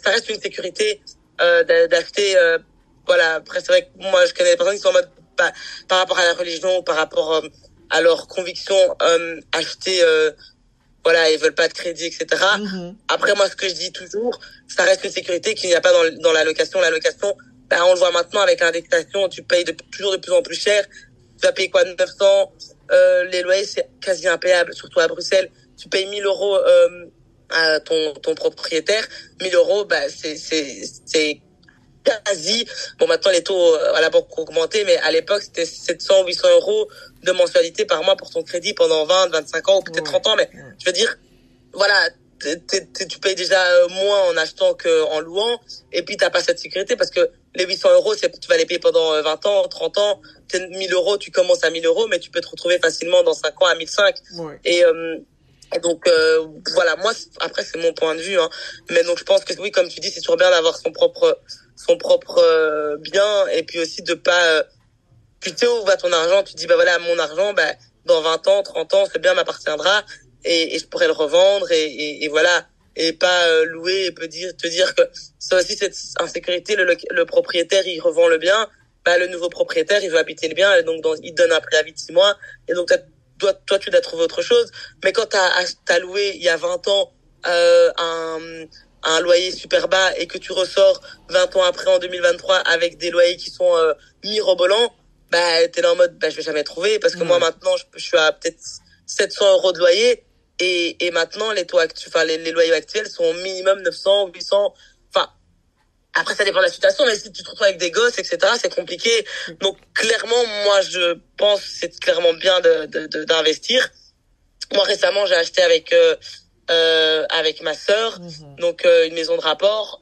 Speaker 2: ça reste une sécurité d'acheter. Voilà. Après, c'est vrai que moi, je connais des personnes qui sont en mode par rapport à la religion, par rapport à leurs convictions, acheter. Voilà, ils veulent pas de crédit, etc. Mm-hmm. Après, moi, ce que je dis toujours, ça reste une sécurité qu'il n'y a pas dans la location. La location, on le voit maintenant avec l'indexation, tu payes toujours de plus en plus cher. Tu vas payer quoi, 900 les loyers, c'est quasi impayable, surtout à Bruxelles. Tu payes 1 000 euros à ton propriétaire. 1 000 euros, c'est quasi... Bon, maintenant, les taux à la banque ont augmenté, mais à l'époque, c'était 700, 800 euros de mensualité par mois pour ton crédit pendant 20, 25 ans ou peut-être 30 ans. Mais je veux dire, voilà, tu payes déjà moins en achetant qu'en louant. Et puis, t'as pas cette sécurité parce que les 800 euros, tu vas les payer pendant 20 ans, 30 ans. 1 000 euros, tu commences à 1 000 euros, mais tu peux te retrouver facilement dans 5 ans à 1 500. Ouais. Et donc, voilà, moi, après, c'est mon point de vue. Hein. Mais donc, je pense que oui, comme tu dis, c'est toujours bien d'avoir son propre bien et puis aussi de pas... tu sais où va ton argent, tu dis, voilà, mon argent, dans 20 ans, 30 ans, ce bien m'appartiendra et je pourrais le revendre et voilà. Et pas louer et te dire que ça aussi, cette insécurité, le propriétaire, il revend le bien, le nouveau propriétaire, il veut habiter le bien, et donc il te donne un préavis de 6 mois, et donc toi, tu dois trouver autre chose. Mais quand t'as loué il y a 20 ans un loyer super bas et que tu ressors 20 ans après en 2023 avec des loyers qui sont mirobolants, t'es là en mode je vais jamais trouver parce que moi maintenant je suis à peut-être 700 euros de loyer et maintenant les loyers actuels sont au minimum 900, 800. Enfin, après ça dépend de la situation, mais si tu te retrouves avec des gosses, etc., c'est compliqué. Donc clairement, moi je pense que c'est clairement bien d'investir. Moi récemment j'ai acheté avec ma sœur, donc une maison de rapport.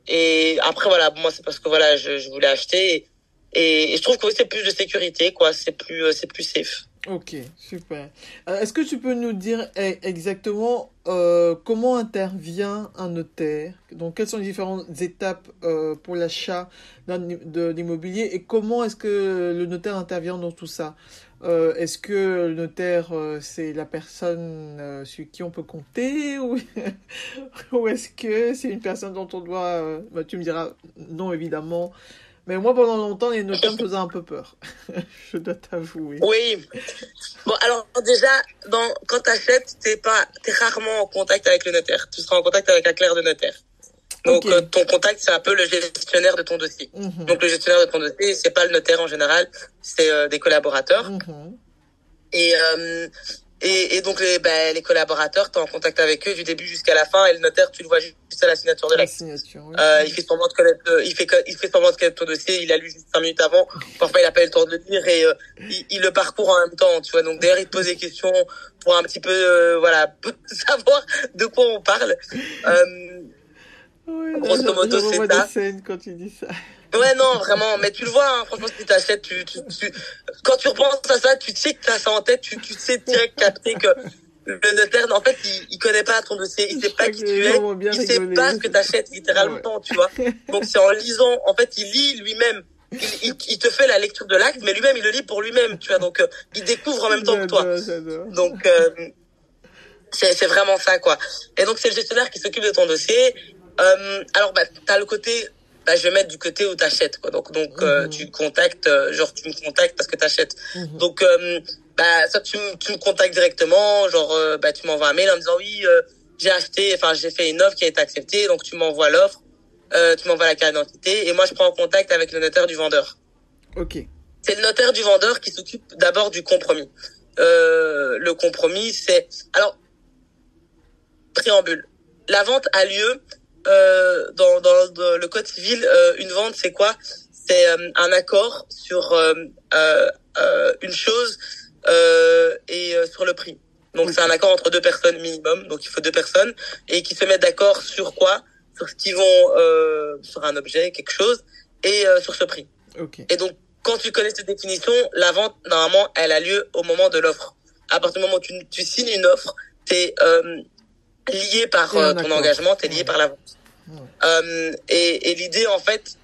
Speaker 2: Et après voilà, moi c'est parce que voilà je voulais acheter et je trouve que c'est plus de sécurité, quoi. C'est plus safe.
Speaker 1: Ok, super. Est-ce que tu peux nous dire exactement comment intervient un notaire? Donc, quelles sont les différentes étapes pour l'achat de l'immobilier et comment est-ce que le notaire intervient dans tout ça? Est-ce que le notaire, c'est la personne sur qui on peut compter ou, ou est-ce que c'est une personne dont on doit... tu me diras non, évidemment. Mais moi, pendant longtemps, les notaires me faisaient un peu peur. Je dois t'avouer.
Speaker 2: Oui. Bon, alors déjà, quand t'achètes, t'es rarement en contact avec le notaire. Tu seras en contact avec un clerc de notaire. Donc, ton contact, c'est un peu le gestionnaire de ton dossier. Donc, le gestionnaire de ton dossier, c'est pas le notaire en général, c'est des collaborateurs. Et donc, les collaborateurs, t'es en contact avec eux du début jusqu'à la fin, et le notaire, tu le vois juste à la signature de l'acte. Il fait semblant de connaître, il fait semblant de connaître ton dossier, il a lu juste 5 minutes avant. Parfois, il a pas eu le temps de le lire et, il le parcourt en même temps, tu vois. Donc, d'ailleurs, il te pose des questions pour un petit peu, savoir de quoi on parle.
Speaker 1: Grosso modo, c'est ça. Des scènes quand tu dis ça.
Speaker 2: Ouais, non, vraiment, mais tu le vois, hein, franchement, si t'achètes, quand tu repenses à ça, tu sais que t'as ça en tête, tu sais direct capter que le notaire, en fait, il connaît pas ton dossier, il sait pas qui tu es, il sait pas ce que t'achètes, littéralement, tu vois. Donc, c'est en lisant, en fait, il lit lui-même, il te fait la lecture de l'acte, mais lui-même, il le lit pour lui-même, tu vois, donc, il découvre en même temps que toi. Donc, c'est vraiment ça, quoi. Et donc, c'est le gestionnaire qui s'occupe de ton dossier. Alors, t'as le côté, je vais mettre du côté où t'achètes, quoi. Donc, tu contactes, tu me contactes parce que t'achètes. Donc, soit tu me contactes directement, genre tu m'envoies un mail en me disant oui, j'ai fait une offre qui a été acceptée, donc tu m'envoies l'offre, tu m'envoies la carte d'identité et moi je prends en contact avec le notaire du vendeur.
Speaker 1: Ok.
Speaker 2: C'est le notaire du vendeur qui s'occupe d'abord du compromis. Le compromis, alors préambule. La vente a lieu dans le code civil. Une vente, c'est quoi? C'est un accord sur une chose et sur le prix. Donc c'est un accord entre deux personnes minimum. Donc il faut deux personnes et qui se mettent d'accord sur quoi? Sur ce qu'ils vont sur un objet, quelque chose, et sur ce prix.
Speaker 1: Okay.
Speaker 2: Et donc quand tu connais cette définition, la vente normalement elle a lieu au moment de l'offre. À partir du moment où tu signes une offre, t'es lié par ton engagement, t'es lié par la vente. Et l'idée en fait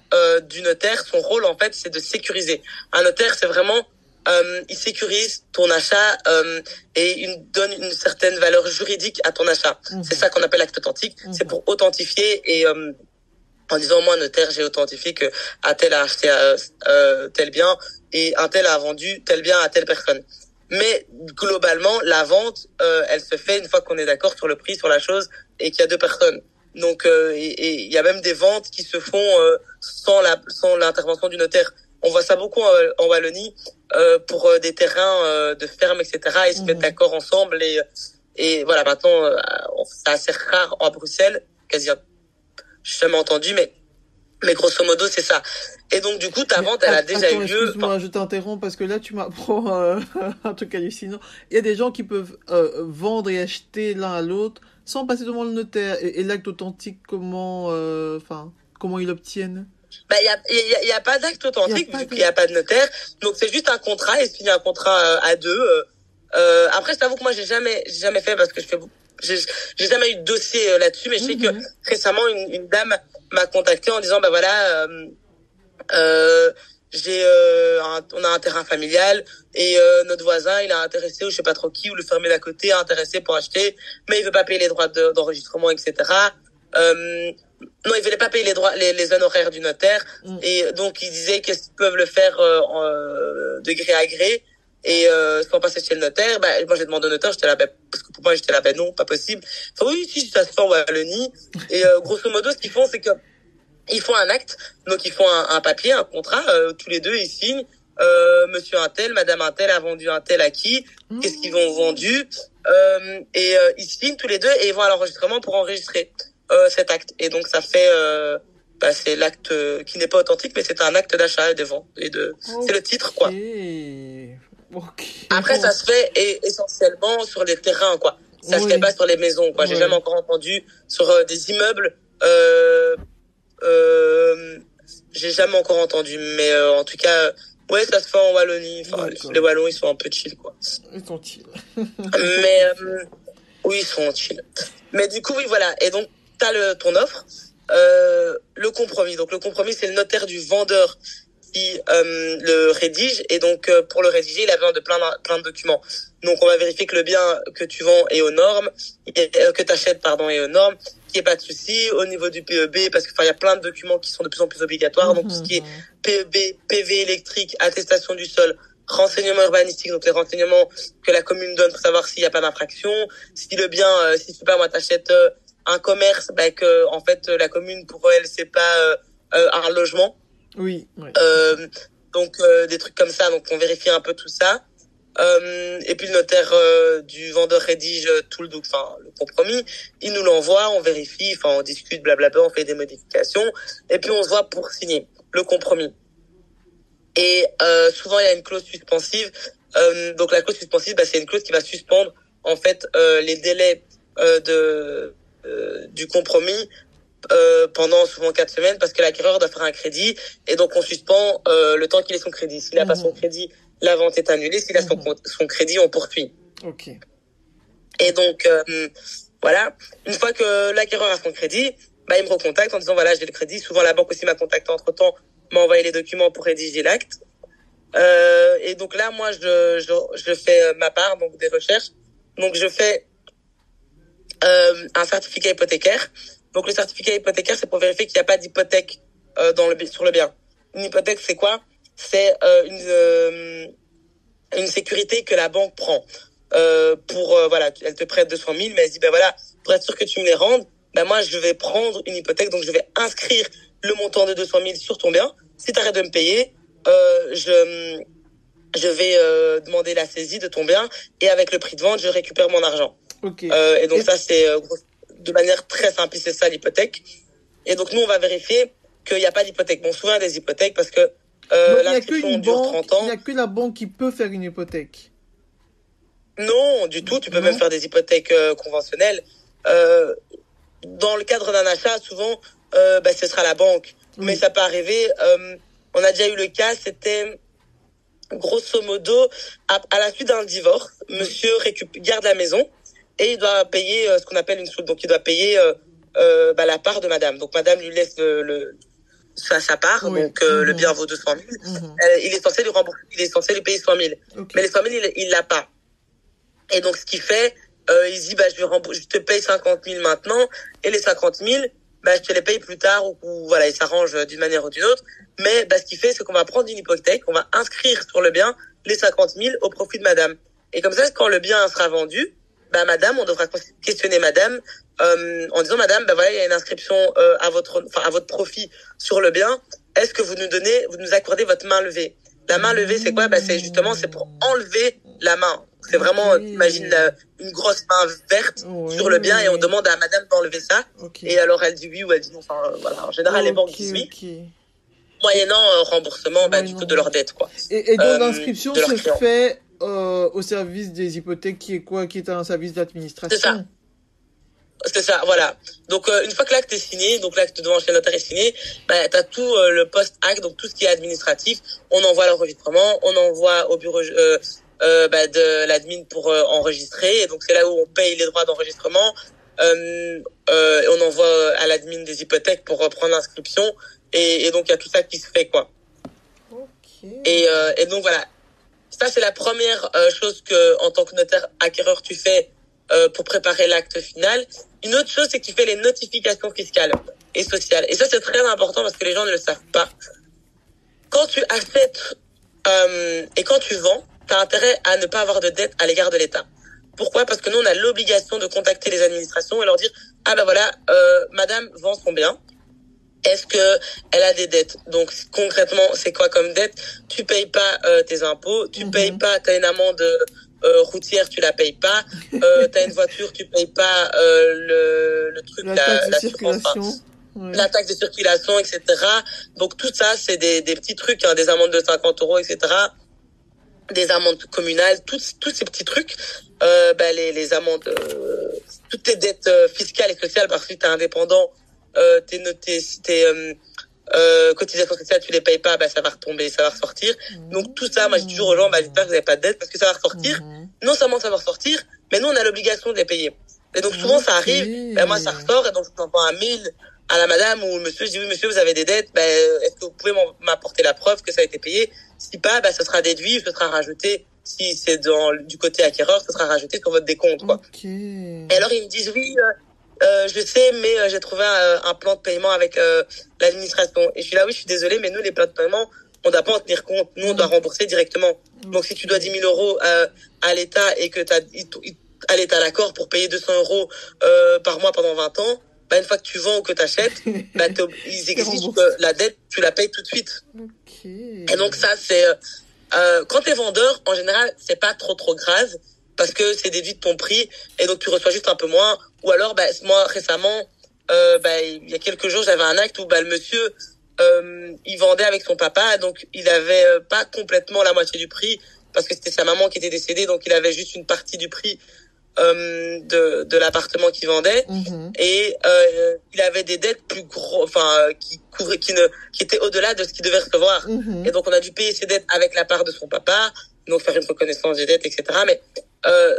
Speaker 2: du notaire, son rôle en fait, c'est de sécuriser. Un notaire, c'est vraiment il sécurise ton achat et il donne une certaine valeur juridique à ton achat. C'est ça qu'on appelle l'acte authentique. C'est pour authentifier et en disant moi notaire, j'ai authentifié que un tel a acheté tel bien et un tel a vendu tel bien à telle personne. Mais globalement, la vente, elle se fait une fois qu'on est d'accord sur le prix, sur la chose, et qu'il y a deux personnes. Donc, et il y a même des ventes qui se font sans l'intervention du notaire. On voit ça beaucoup en Wallonie pour des terrains de ferme, etc. Ils se mettent d'accord ensemble et voilà. Maintenant, c'est assez rare à Bruxelles, quasi. J'ai jamais entendu, mais grosso modo, c'est ça. Et donc, du coup, ta vente, elle a déjà eu lieu.
Speaker 1: Excuse-moi, je t'interromps parce que là, tu m'apprends un truc hallucinant. Il y a des gens qui peuvent vendre et acheter l'un à l'autre sans passer devant le notaire. Et l'acte authentique, comment ils l'obtiennent?
Speaker 2: Il y a pas d'acte authentique vu qu'il y a pas de notaire. Donc, c'est juste un contrat. Ils signent un contrat à deux. Après, je t'avoue que moi, j'ai jamais fait parce que j'ai jamais eu de dossier là-dessus. Mais je sais que récemment, une dame m'a contacté en disant on a un terrain familial et notre voisin il a intéressé ou je sais pas trop qui ou le fermier d'à côté a intéressé pour acheter mais il veut pas payer les droits d'enregistrement etc. Non, il voulait pas payer les honoraires du notaire et donc il disait qu'ils peuvent le faire de gré à gré et sans passer chez le notaire. Moi j'ai demandé au notaire, j'étais là parce que pour moi j'étais là non, pas possible. Enfin oui, si ça se fait en Wallonie et grosso modo ce qu'ils font c'est que ils font un acte, donc ils font un papier, un contrat, tous les deux ils signent. Monsieur un tel, Madame un tel a vendu un tel à qui, qu'est-ce qu'ils ont vendu, et ils signent tous les deux et ils vont à l'enregistrement pour enregistrer cet acte. Et donc ça fait, c'est l'acte qui n'est pas authentique, mais c'est un acte d'achat et de vente c'est le titre quoi. Après ça se fait essentiellement sur les terrains quoi. Ça se fait pas sur les maisons quoi. J'ai jamais encore entendu sur des immeubles. J'ai jamais encore entendu, mais en tout cas, ça se fait en Wallonie. Enfin, les Wallons, ils sont un peu chill, quoi.
Speaker 1: Ils sont chill.
Speaker 2: Mais oui, ils sont chill. Mais du coup, oui, voilà. Et donc, t'as ton offre, le compromis. Donc, le compromis, c'est le notaire du vendeur qui le rédige. Et donc, pour le rédiger, il a besoin de plein de documents. Donc, on va vérifier que le bien que tu vends est aux normes, que t'achètes, pardon, est aux normes. Qu'il n'y ait pas de souci au niveau du PEB parce que il y a plein de documents qui sont de plus en plus obligatoires donc tout ce qui est PEB, PV électrique, attestation du sol, renseignements urbanistiques donc les renseignements que la commune donne pour savoir s'il n'y a pas d'infraction, si le bien si super moi t'achètes un commerce que en fait la commune pour elle c'est pas un logement.
Speaker 1: Oui.
Speaker 2: Donc des trucs comme ça donc on vérifie un peu tout ça. Et puis le notaire du vendeur rédige tout le compromis, il nous l'envoie, on vérifie, on discute, blablabla, on fait des modifications, et puis on se voit pour signer le compromis. Et souvent il y a une clause suspensive. Donc la clause suspensive, c'est une clause qui va suspendre en fait les délais du compromis pendant souvent 4 semaines parce que l'acquéreur doit faire un crédit et donc on suspend le temps qu'il ait son crédit. S'il n'a pas son crédit, la vente est annulée. S'il a son crédit, on poursuit.
Speaker 1: Ok.
Speaker 2: Et donc, voilà. Une fois que l'acquéreur a son crédit, il me recontacte en disant, voilà, j'ai le crédit. Souvent, la banque aussi m'a contacté entre-temps, m'a envoyé les documents pour rédiger l'acte. Et donc là, moi, je fais ma part, donc des recherches. Donc, je fais un certificat hypothécaire. Donc, le certificat hypothécaire, c'est pour vérifier qu'il n'y a pas d'hypothèque sur le bien. Une hypothèque, c'est quoi? C'est une sécurité que la banque prend. Voilà, elle te prête 200 000, mais elle dit, ben voilà, pour être sûr que tu me les rendes, ben moi, je vais prendre une hypothèque, donc je vais inscrire le montant de 200 000 sur ton bien. Si tu arrêtes de me payer, je vais demander la saisie de ton bien, et avec le prix de vente, je récupère mon argent.
Speaker 1: Okay.
Speaker 2: Et donc ça, c'est de manière très simple, c'est ça l'hypothèque. Et donc nous, on va vérifier qu'il n'y a pas d'hypothèque. Bon, souvent des hypothèques parce que l'inscription dure 30 ans.
Speaker 1: Il n'y a que la banque qui peut faire une hypothèque.
Speaker 2: Non, du tout. Tu peux même faire des hypothèques conventionnelles. Dans le cadre d'un achat, souvent, ce sera la banque. Oui. Mais ça peut arriver. On a déjà eu le cas, c'était grosso modo, à la suite d'un divorce, monsieur garde la maison et il doit payer ce qu'on appelle une soulte. Donc, il doit payer la part de madame. Donc, madame lui laisse sa part, oui. Donc le bien vaut 200 000. Il est censé lui rembourser, il est censé lui payer 100 000. Okay. Mais les 100 000, il l'a pas. Et donc, ce qu'il fait, il dit, je te paye 50 000 maintenant, et les 50 000, je te les paye plus tard, ou voilà, il s'arrange d'une manière ou d'une autre. Mais ce qu'il fait, c'est qu'on va prendre une hypothèque, on va inscrire sur le bien les 50 000 au profit de madame. Et comme ça, quand le bien sera vendu, madame, on devra questionner madame, en disant, madame, voilà, il y a une inscription à votre profit sur le bien. Est-ce que vous nous accordez votre main levée? La main levée, c'est quoi? C'est pour enlever la main. C'est vraiment, imagine une grosse main verte sur le bien, et on demande à madame d'enlever ça. Et alors elle dit oui ou elle dit non. Enfin, voilà. En général, les banques disent oui. Moyennant remboursement du coup de leur dette, quoi.
Speaker 1: Et donc l'inscription se fait au service des hypothèques qui est un service d'administration.
Speaker 2: C'est ça, voilà. Donc une fois que l'acte est signé, donc l'acte devant chez le notaire est signé, t'as tout le post-acte, donc tout ce qui est administratif. On envoie l'enregistrement, on envoie au bureau de l'admin pour enregistrer, et donc c'est là où on paye les droits d'enregistrement. On envoie à l'admin des hypothèques pour reprendre l'inscription, et donc il y a tout ça qui se fait, quoi.
Speaker 1: Okay.
Speaker 2: Et donc voilà, ça c'est la première chose que en tant que notaire acquéreur tu fais pour préparer l'acte final. Une autre chose, c'est que tu fais les notifications fiscales et sociales, et ça c'est très important parce que les gens ne le savent pas. Quand tu achètes et quand tu vends, t'as intérêt à ne pas avoir de dette à l'égard de l'État. Pourquoi? Parce que nous, on a l'obligation de contacter les administrations et leur dire, madame vend son bien. Est-ce que elle a des dettes? Donc, concrètement, c'est quoi comme dette? Tu payes pas tes impôts, tu payes pas, t'as une amende routière, tu la payes pas, t'as une voiture, tu payes pas le truc,
Speaker 1: la circulation.
Speaker 2: La taxe de circulation, etc. Donc, tout ça, c'est des petits trucs, des amendes de 50 €, etc. Des amendes communales, tous ces petits trucs, les amendes, toutes tes dettes fiscales et sociales, parce que tu es indépendant, tes cotisations sociales, tu les payes pas, ça va retomber, ça va ressortir. Donc tout ça, moi je dis toujours aux gens, j'espère que vous n'avez pas de dette, parce que ça va ressortir. Non seulement ça va ressortir, mais nous on a l'obligation de les payer. Et donc souvent ça arrive, moi ça ressort, et donc je t'envoie un mail à la madame ou monsieur, je dis oui monsieur, vous avez des dettes, est-ce que vous pouvez m'apporter la preuve que ça a été payé? Si pas, ça sera déduit, ce sera rajouté. Si c'est du côté acquéreur, ce sera rajouté sur votre décompte, quoi.
Speaker 1: Okay.
Speaker 2: Et alors ils me disent oui, je sais, mais j'ai trouvé un plan de paiement avec l'administration. Et je suis là, oui, je suis désolée, mais nous les plans de paiement, on doit pas en tenir compte. Nous on doit rembourser directement. Donc si tu dois 10 000 € à l'État et que à l'État l'accord pour payer 200 € par mois pendant 20 ans, une fois que tu vends ou que tu achètes, ils exigent que la dette, tu la payes tout de suite.
Speaker 1: Okay.
Speaker 2: Et donc ça, c'est quand t'es vendeur, en général, c'est pas trop grave parce que c'est déduit de ton prix et donc tu reçois juste un peu moins. Ou alors, moi récemment, il y a quelques jours, j'avais un acte où le monsieur, il vendait avec son papa, donc il avait pas complètement la moitié du prix parce que c'était sa maman qui était décédée, donc il avait juste une partie du prix de l'appartement qu'il vendait, et il avait des dettes plus gros, qui étaient au-delà de ce qu'il devait recevoir, et donc on a dû payer ses dettes avec la part de son papa, donc faire une reconnaissance des dettes, etc. Mais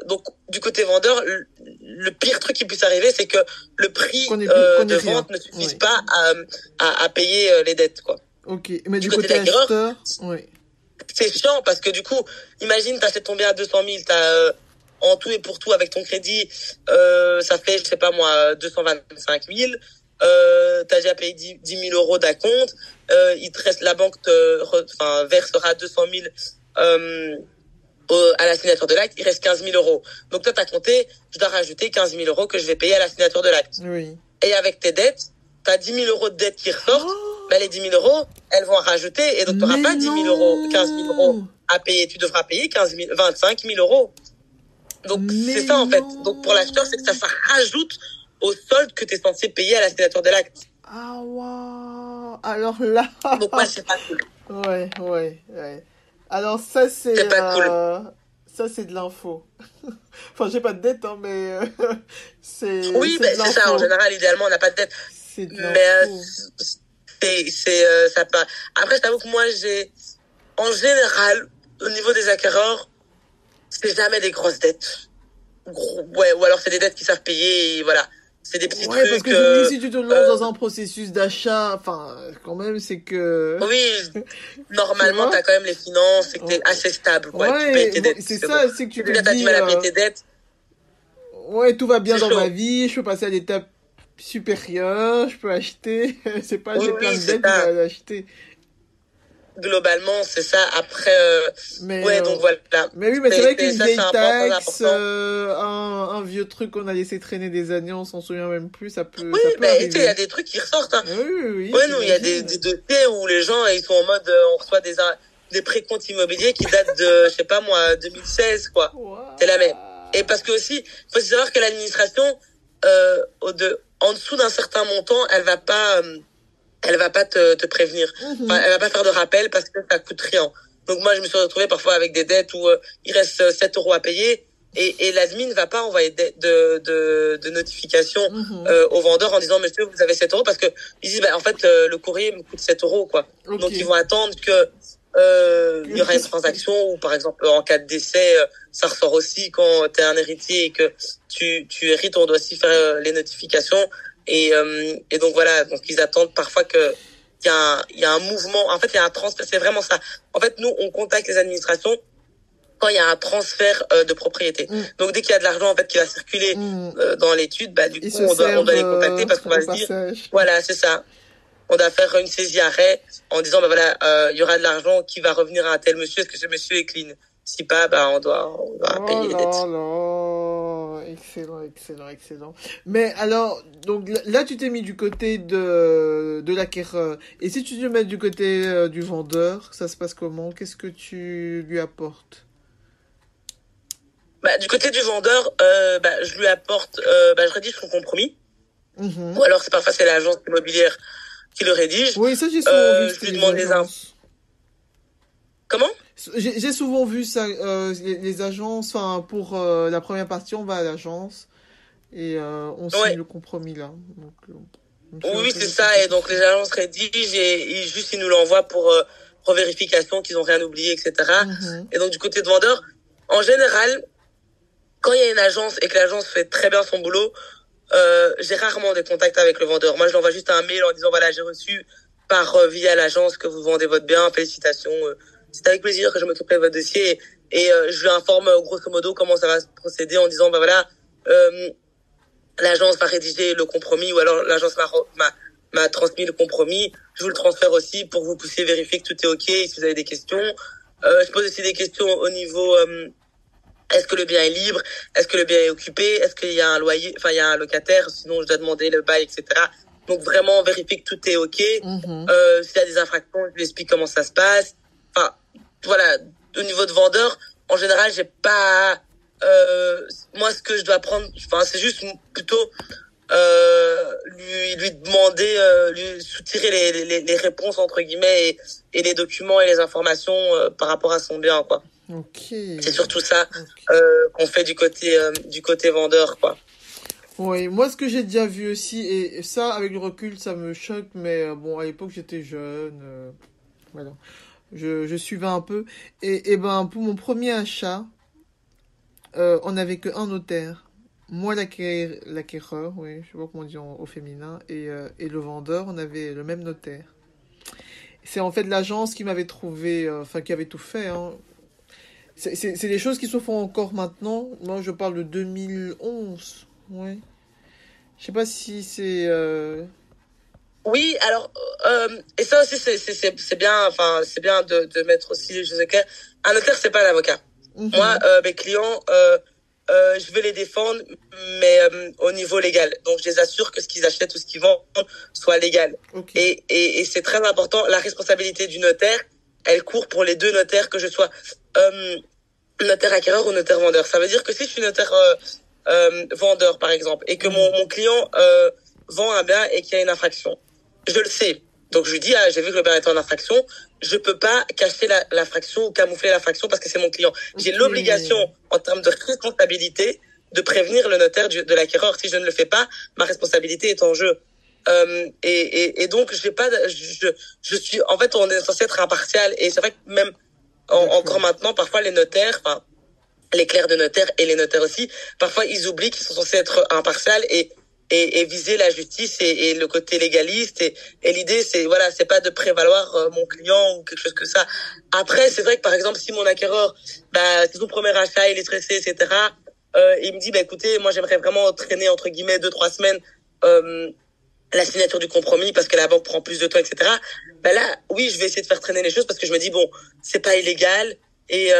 Speaker 2: donc du côté vendeur, le pire truc qui puisse arriver, c'est que le prix de vente ne suffise pas à payer les dettes, quoi.
Speaker 1: Ok, mais du côté acheteur,
Speaker 2: c'est chiant parce que du coup, imagine t'achètes ton bien à 200 000, t'as en tout et pour tout avec ton crédit, ça fait, je sais pas moi, 225 000. T'as déjà payé 10 000 € d'acompte. Il te reste, la banque versera 200 000 à la signature de l'acte, il reste 15 000 euros. Donc toi, t'as compté, je dois rajouter 15 000 euros que je vais payer à la signature de l'acte.
Speaker 1: Oui.
Speaker 2: Et avec tes dettes, t'as 10 000 euros de dettes qui ressortent. Ben, les 10 000 euros, elles vont rajouter. Et donc, t'auras pas 10 000 euros, 15 000 euros à payer. Tu devras payer 25 000 euros. Donc, c'est ça, en fait. Donc, pour l'acheteur, c'est que ça rajoute au solde que t'es censé payer à la signature de l'acte.
Speaker 1: Ah, waouh. Alors là.
Speaker 2: Donc, moi, c'est pas cool.
Speaker 1: Ouais. Alors, ça, c'est
Speaker 2: pas cool.
Speaker 1: Ça, c'est de l'info. Enfin, j'ai pas de dette, hein, mais c'est.
Speaker 2: Oui,
Speaker 1: c'est
Speaker 2: c'est ça. En général, idéalement, on n'a pas de dette.
Speaker 1: C'est de l'info.
Speaker 2: Mais ça pas. Après, je t'avoue que moi, en général, au niveau des acquéreurs, c'est jamais des grosses dettes. Ouais, ou alors c'est des dettes qui savent payer, et voilà. C'est des petits trucs.
Speaker 1: Parce que je me dis, si tu te lances dans un processus d'achat, enfin, quand même, c'est que.
Speaker 2: Oui, normalement, t'as quand même les finances, c'est que t'es assez stable, quoi. Tu payes tes dettes.
Speaker 1: C'est ça, c'est que tu peux dire.
Speaker 2: T'as du mal à payer tes dettes.
Speaker 1: Ouais, tout va bien dans ma vie, je peux passer à l'étape supérieure, je peux acheter. C'est pas, j'ai plein de dettes, je vais acheter.
Speaker 2: Globalement, c'est ça. Après, donc voilà.
Speaker 1: Mais oui, mais c'est vrai qu'une vieille taxe, un vieux truc qu'on a laissé traîner des années, on s'en souvient même plus, ça peut.
Speaker 2: Oui,
Speaker 1: ça peut arriver.
Speaker 2: il y a des trucs qui ressortent. Hein.
Speaker 1: Oui.
Speaker 2: Ouais, non, il y a des dossiers où les gens, ils sont en mode, on reçoit des précomptes immobiliers qui datent de, je sais pas moi, 2016, quoi. Wow. C'est la même. Et parce que aussi, faut savoir que l'administration, en dessous d'un certain montant, elle va pas te prévenir. Enfin, elle va pas faire de rappel parce que ça coûte rien. Donc moi, je me suis retrouvée parfois avec des dettes où il reste 7 euros à payer et l'admin ne va pas envoyer de notification au vendeur en disant monsieur, vous avez 7 euros parce que ils disent en fait le courrier me coûte 7 euros quoi. Okay. Donc ils vont attendre que il y aura une transaction ou par exemple en cas de décès ça ressort aussi quand t'es un héritier et que tu hérites, on doit aussi faire les notifications. Et donc voilà, donc ils attendent parfois que il y a un mouvement, en fait il y a un transfert, c'est vraiment ça. En fait nous on contacte les administrations quand il y a un transfert de propriété. Donc dès qu'il y a de l'argent en fait qui va circuler dans l'étude, du coup on doit les contacter parce qu'on va se dire voilà, c'est ça. On doit faire une saisie arrêt en disant il y aura de l'argent qui va revenir à un tel monsieur, est-ce que ce monsieur est clean? Si pas, on doit payer les dettes.
Speaker 1: Excellent. Mais alors, donc là, tu t'es mis du côté de l'acquéreur. Et si tu te mets du côté du vendeur, ça se passe comment? Qu'est-ce que tu lui apportes?
Speaker 2: Du côté du vendeur, je lui apporte, je rédige son compromis. Ou alors parfois c'est l'agence immobilière qui le rédige.
Speaker 1: Oui, ça j'ai souvent vu.
Speaker 2: Je lui demande les infos. Comment?
Speaker 1: J'ai souvent vu ça, les agences, enfin pour la première partie on va à l'agence et on signe le compromis là. Donc,
Speaker 2: oui, c'est ça, et donc les agences rédigent et ils nous l'envoient pour vérification qu'ils n'ont rien oublié, etc. Et donc du côté de vendeur, en général, quand il y a une agence et que l'agence fait très bien son boulot, j'ai rarement des contacts avec le vendeur. Moi je l'envoie juste un mail en disant voilà, j'ai reçu via l'agence que vous vendez votre bien, félicitations. C'est avec plaisir que je m'occuperai de votre dossier et je lui informe grosso modo comment ça va se procéder en disant l'agence va rédiger le compromis ou alors l'agence m'a transmis le compromis. Je vous le transfère aussi pour que vous puissiez vérifier que tout est ok et si vous avez des questions. Je pose aussi des questions au niveau est-ce que le bien est libre, est-ce que le bien est occupé, est-ce qu'il y a un loyer, enfin il y a un locataire, sinon je dois demander le bail, etc. Donc vraiment vérifier que tout est ok. S'il y a des infractions, je lui explique comment ça se passe. Enfin, voilà, au niveau de vendeur, en général, j'ai pas moi ce que je dois prendre, enfin c'est juste plutôt lui demander lui soutirer les réponses entre guillemets et les documents et les informations par rapport à son bien quoi.
Speaker 1: Okay.
Speaker 2: C'est surtout ça qu'on fait du côté vendeur quoi.
Speaker 1: Oui, moi ce que j'ai déjà vu aussi et ça avec le recul ça me choque mais bon à l'époque j'étais jeune voilà. Je suivais un peu. Et pour mon premier achat, on n'avait qu'un notaire. Moi, l'acquéreur, oui, je sais pas comment on dit au féminin, et le vendeur, on avait le même notaire. C'est en fait l'agence qui m'avait trouvé, qui avait tout fait. Hein. C'est des choses qui se font encore maintenant. Moi, je parle de 2011. Ouais. Je sais pas si c'est...
Speaker 2: Oui, alors et ça aussi c'est bien, enfin c'est bien de mettre aussi les choses au clair. Un notaire c'est pas un avocat. Moi, mes clients, je vais les défendre, mais au niveau légal. Donc, je les assure que ce qu'ils achètent ou ce qu'ils vendent soit légal.
Speaker 1: Ok.
Speaker 2: Et c'est très important. La responsabilité du notaire, elle court pour les deux notaires, que je sois notaire acquéreur ou notaire vendeur. Ça veut dire que si je suis notaire vendeur, par exemple, et que mon client vend un bien et qu'il y a une infraction, je le sais. Donc je lui dis, ah, j'ai vu que le bien était en infraction, je peux pas cacher l'infraction ou camoufler l'infraction parce que c'est mon client. J'ai l'obligation, en termes de responsabilité, de prévenir le notaire de l'acquéreur. Si je ne le fais pas, ma responsabilité est en jeu. Et donc j'ai pas, je suis, en fait, on est censé être impartial. Et c'est vrai que même encore maintenant, parfois les notaires, enfin les clercs de notaire et les notaires aussi, parfois ils oublient qu'ils sont censés être impartials et viser la justice et le côté légaliste et l'idée c'est voilà, c'est pas de prévaloir mon client ou quelque chose que ça. Après c'est vrai que par exemple si mon acquéreur c'est son premier achat, il est stressé, etc., il me dit écoutez, moi j'aimerais vraiment traîner entre guillemets 2-3 semaines la signature du compromis parce que la banque prend plus de temps, etc. Là oui, je vais essayer de faire traîner les choses parce que je me dis bon, c'est pas illégal et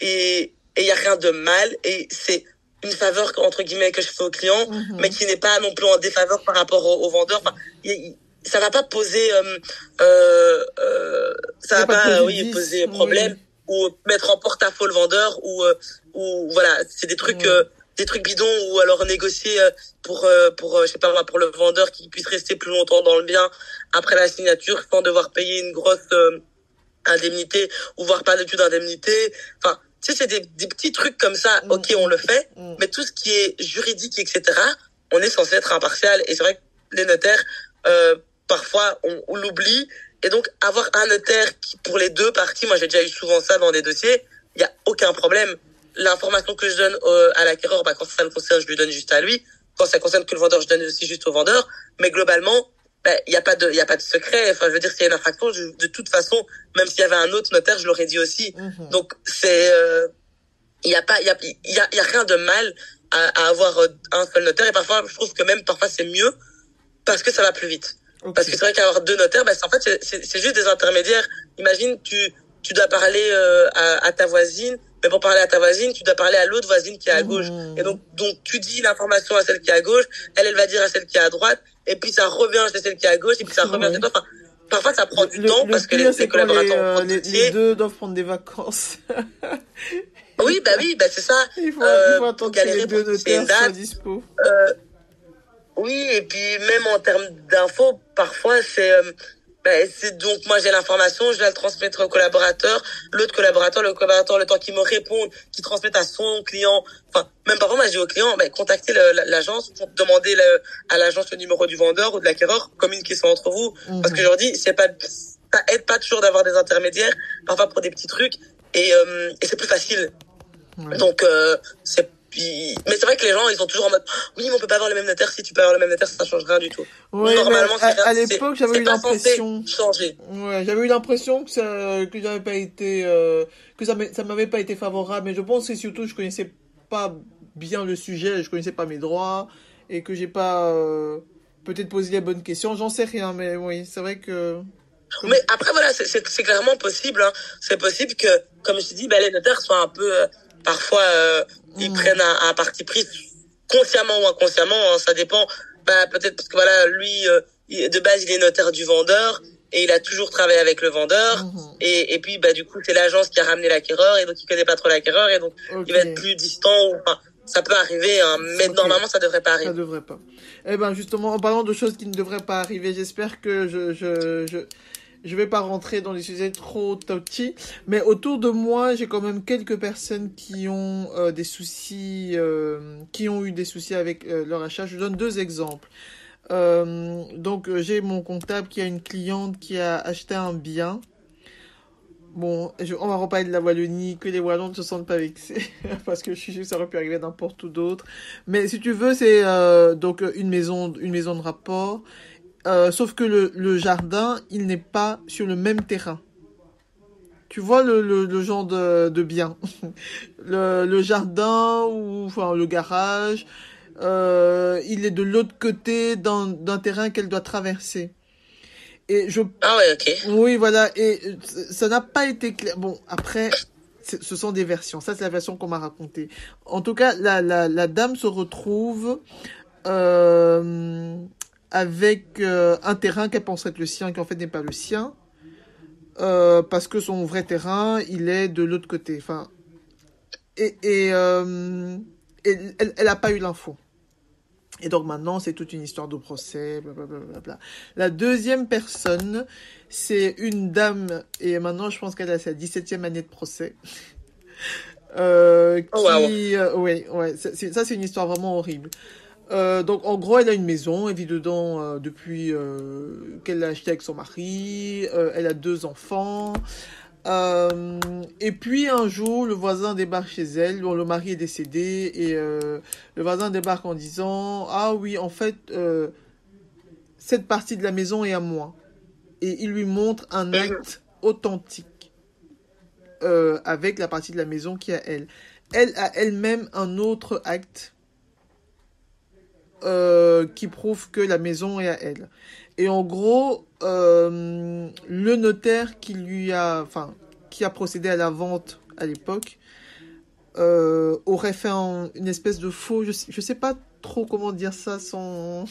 Speaker 2: il y a rien de mal et c'est une faveur entre guillemets que je fais au client, mais qui n'est pas non plus en défaveur par rapport au vendeur. Enfin, ça va pas poser ça va pas poser problème ou mettre en porte-à-faux le vendeur ou voilà, c'est des trucs bidons ou alors négocier pour je sais pas moi, pour le vendeur qui puisse rester plus longtemps dans le bien après la signature sans devoir payer une grosse indemnité ou voire pas du tout d'indemnité. Enfin, tu sais, c'est des petits trucs comme ça, ok, on le fait, mais tout ce qui est juridique, etc., on est censé être impartial. Et c'est vrai que les notaires, parfois, on l'oublie. Et donc, avoir un notaire qui, pour les deux parties, moi j'ai déjà eu souvent ça dans des dossiers, il n'y a aucun problème. L'information que je donne à l'acquéreur, quand ça me concerne, je lui donne juste à lui. Quand ça concerne que le vendeur, je donne aussi juste au vendeur. Mais globalement, il y a pas de secret. Enfin, je veux dire, s'il y a une infraction, de toute façon, même s'il y avait un autre notaire, je l'aurais dit aussi. Donc, c'est, il y a rien de mal à avoir un seul notaire. Et parfois, je trouve que même parfois c'est mieux parce que ça va plus vite. Okay. Parce que c'est vrai qu'avoir deux notaires, en fait, c'est juste des intermédiaires. Imagine, tu dois parler à ta voisine, mais pour parler à ta voisine, tu dois parler à l'autre voisine qui est à gauche. Et donc tu dis l'information à celle qui est à gauche, elle va dire à celle qui est à droite, et puis ça revient chez celle qui est à gauche, et puis ça revient chez toi. Enfin, parfois ça prend du temps parce que les collaborateurs
Speaker 1: les deux doivent prendre des vacances.
Speaker 2: Oui, c'est ça.
Speaker 1: Il faut attendre que les deux notaires soient dispo.
Speaker 2: Oui, et puis même en termes d'infos, parfois c'est donc moi j'ai l'information, je vais la transmettre au collaborateur, le collaborateur, le temps qu'il me réponde, qu'il transmette à son client. Enfin, même parfois moi je dis au client, contactez l'agence pour demander à l'agence le numéro du vendeur ou de l'acquéreur, communiquez ça entre vous, parce que je leur dis, ça aide pas toujours d'avoir des intermédiaires, parfois pour des petits trucs, et c'est plus facile. Donc mais c'est vrai que les gens, ils sont toujours en mode oui, mais on peut pas avoir le même notaire. Si tu peux avoir le même notaire, ça change rien du tout.
Speaker 1: Ouais, normalement, à l'époque, j'avais eu l'impression
Speaker 2: changer.
Speaker 1: Ouais, j'avais eu l'impression que j'avais pas été que ça m'avait pas été favorable, mais je pense que surtout je connaissais pas bien le sujet, je connaissais pas mes droits et que j'ai pas peut-être posé les bonnes questions, j'en sais rien, mais oui, c'est vrai que
Speaker 2: mais après voilà, c'est clairement possible, hein. C'est possible que, comme je te dis, les notaires soient un peu parfois ils prennent un parti pris consciemment ou inconsciemment, hein, ça dépend. Peut-être parce que voilà, lui de base il est notaire du vendeur et il a toujours travaillé avec le vendeur et puis du coup c'est l'agence qui a ramené l'acquéreur et donc il connaît pas trop l'acquéreur et donc il va être plus distant ou enfin ça peut arriver, hein, mais normalement ça devrait pas arriver.
Speaker 1: Ça devrait pas. Eh ben justement, en parlant de choses qui ne devraient pas arriver, j'espère que je vais pas rentrer dans des sujets trop touchy, mais autour de moi, j'ai quand même quelques personnes qui ont des soucis, qui ont eu des soucis avec leur achat. Je vous donne 2 exemples. Donc, j'ai mon comptable qui a une cliente qui a acheté un bien. Bon, on va reparler de la Wallonie, que les Wallons ne se sentent pas vexés, parce que je suis sûr que ça aurait pu arriver n'importe où d'autre. Mais si tu veux, c'est donc une maison de rapport. Sauf que le jardin, il n'est pas sur le même terrain. Tu vois le genre de bien. Le jardin ou enfin le garage, il est de l'autre côté d'un terrain qu'elle doit traverser. Et
Speaker 2: Ah ouais, ok.
Speaker 1: Oui, voilà. Et ça n'a pas été clair. Bon, après, ce sont des versions. Ça, c'est la version qu'on m'a racontée. En tout cas, la dame se retrouve avec un terrain qu'elle pense être le sien, qui en fait n'est pas le sien, parce que son vrai terrain, il est de l'autre côté. Enfin, elle a pas eu l'info. Et donc maintenant, c'est toute une histoire de procès, blablabla. La deuxième personne, c'est une dame, et maintenant je pense qu'elle a sa 17e année de procès. Ouais, ça c'est une histoire vraiment horrible. Donc en gros, elle a une maison, elle vit dedans depuis qu'elle l'a achetée avec son mari, elle a 2 enfants. Et puis un jour, le voisin débarque chez elle. Bon, le mari est décédé et le voisin débarque en disant: ah oui, en fait, cette partie de la maison est à moi. Et il lui montre un acte authentique avec la partie de la maison qui est à elle. Elle a elle-même un autre acte qui prouve que la maison est à elle. Et en gros, le notaire qui a procédé à la vente à l'époque, aurait fait une espèce de faux, je sais pas trop comment dire ça sans,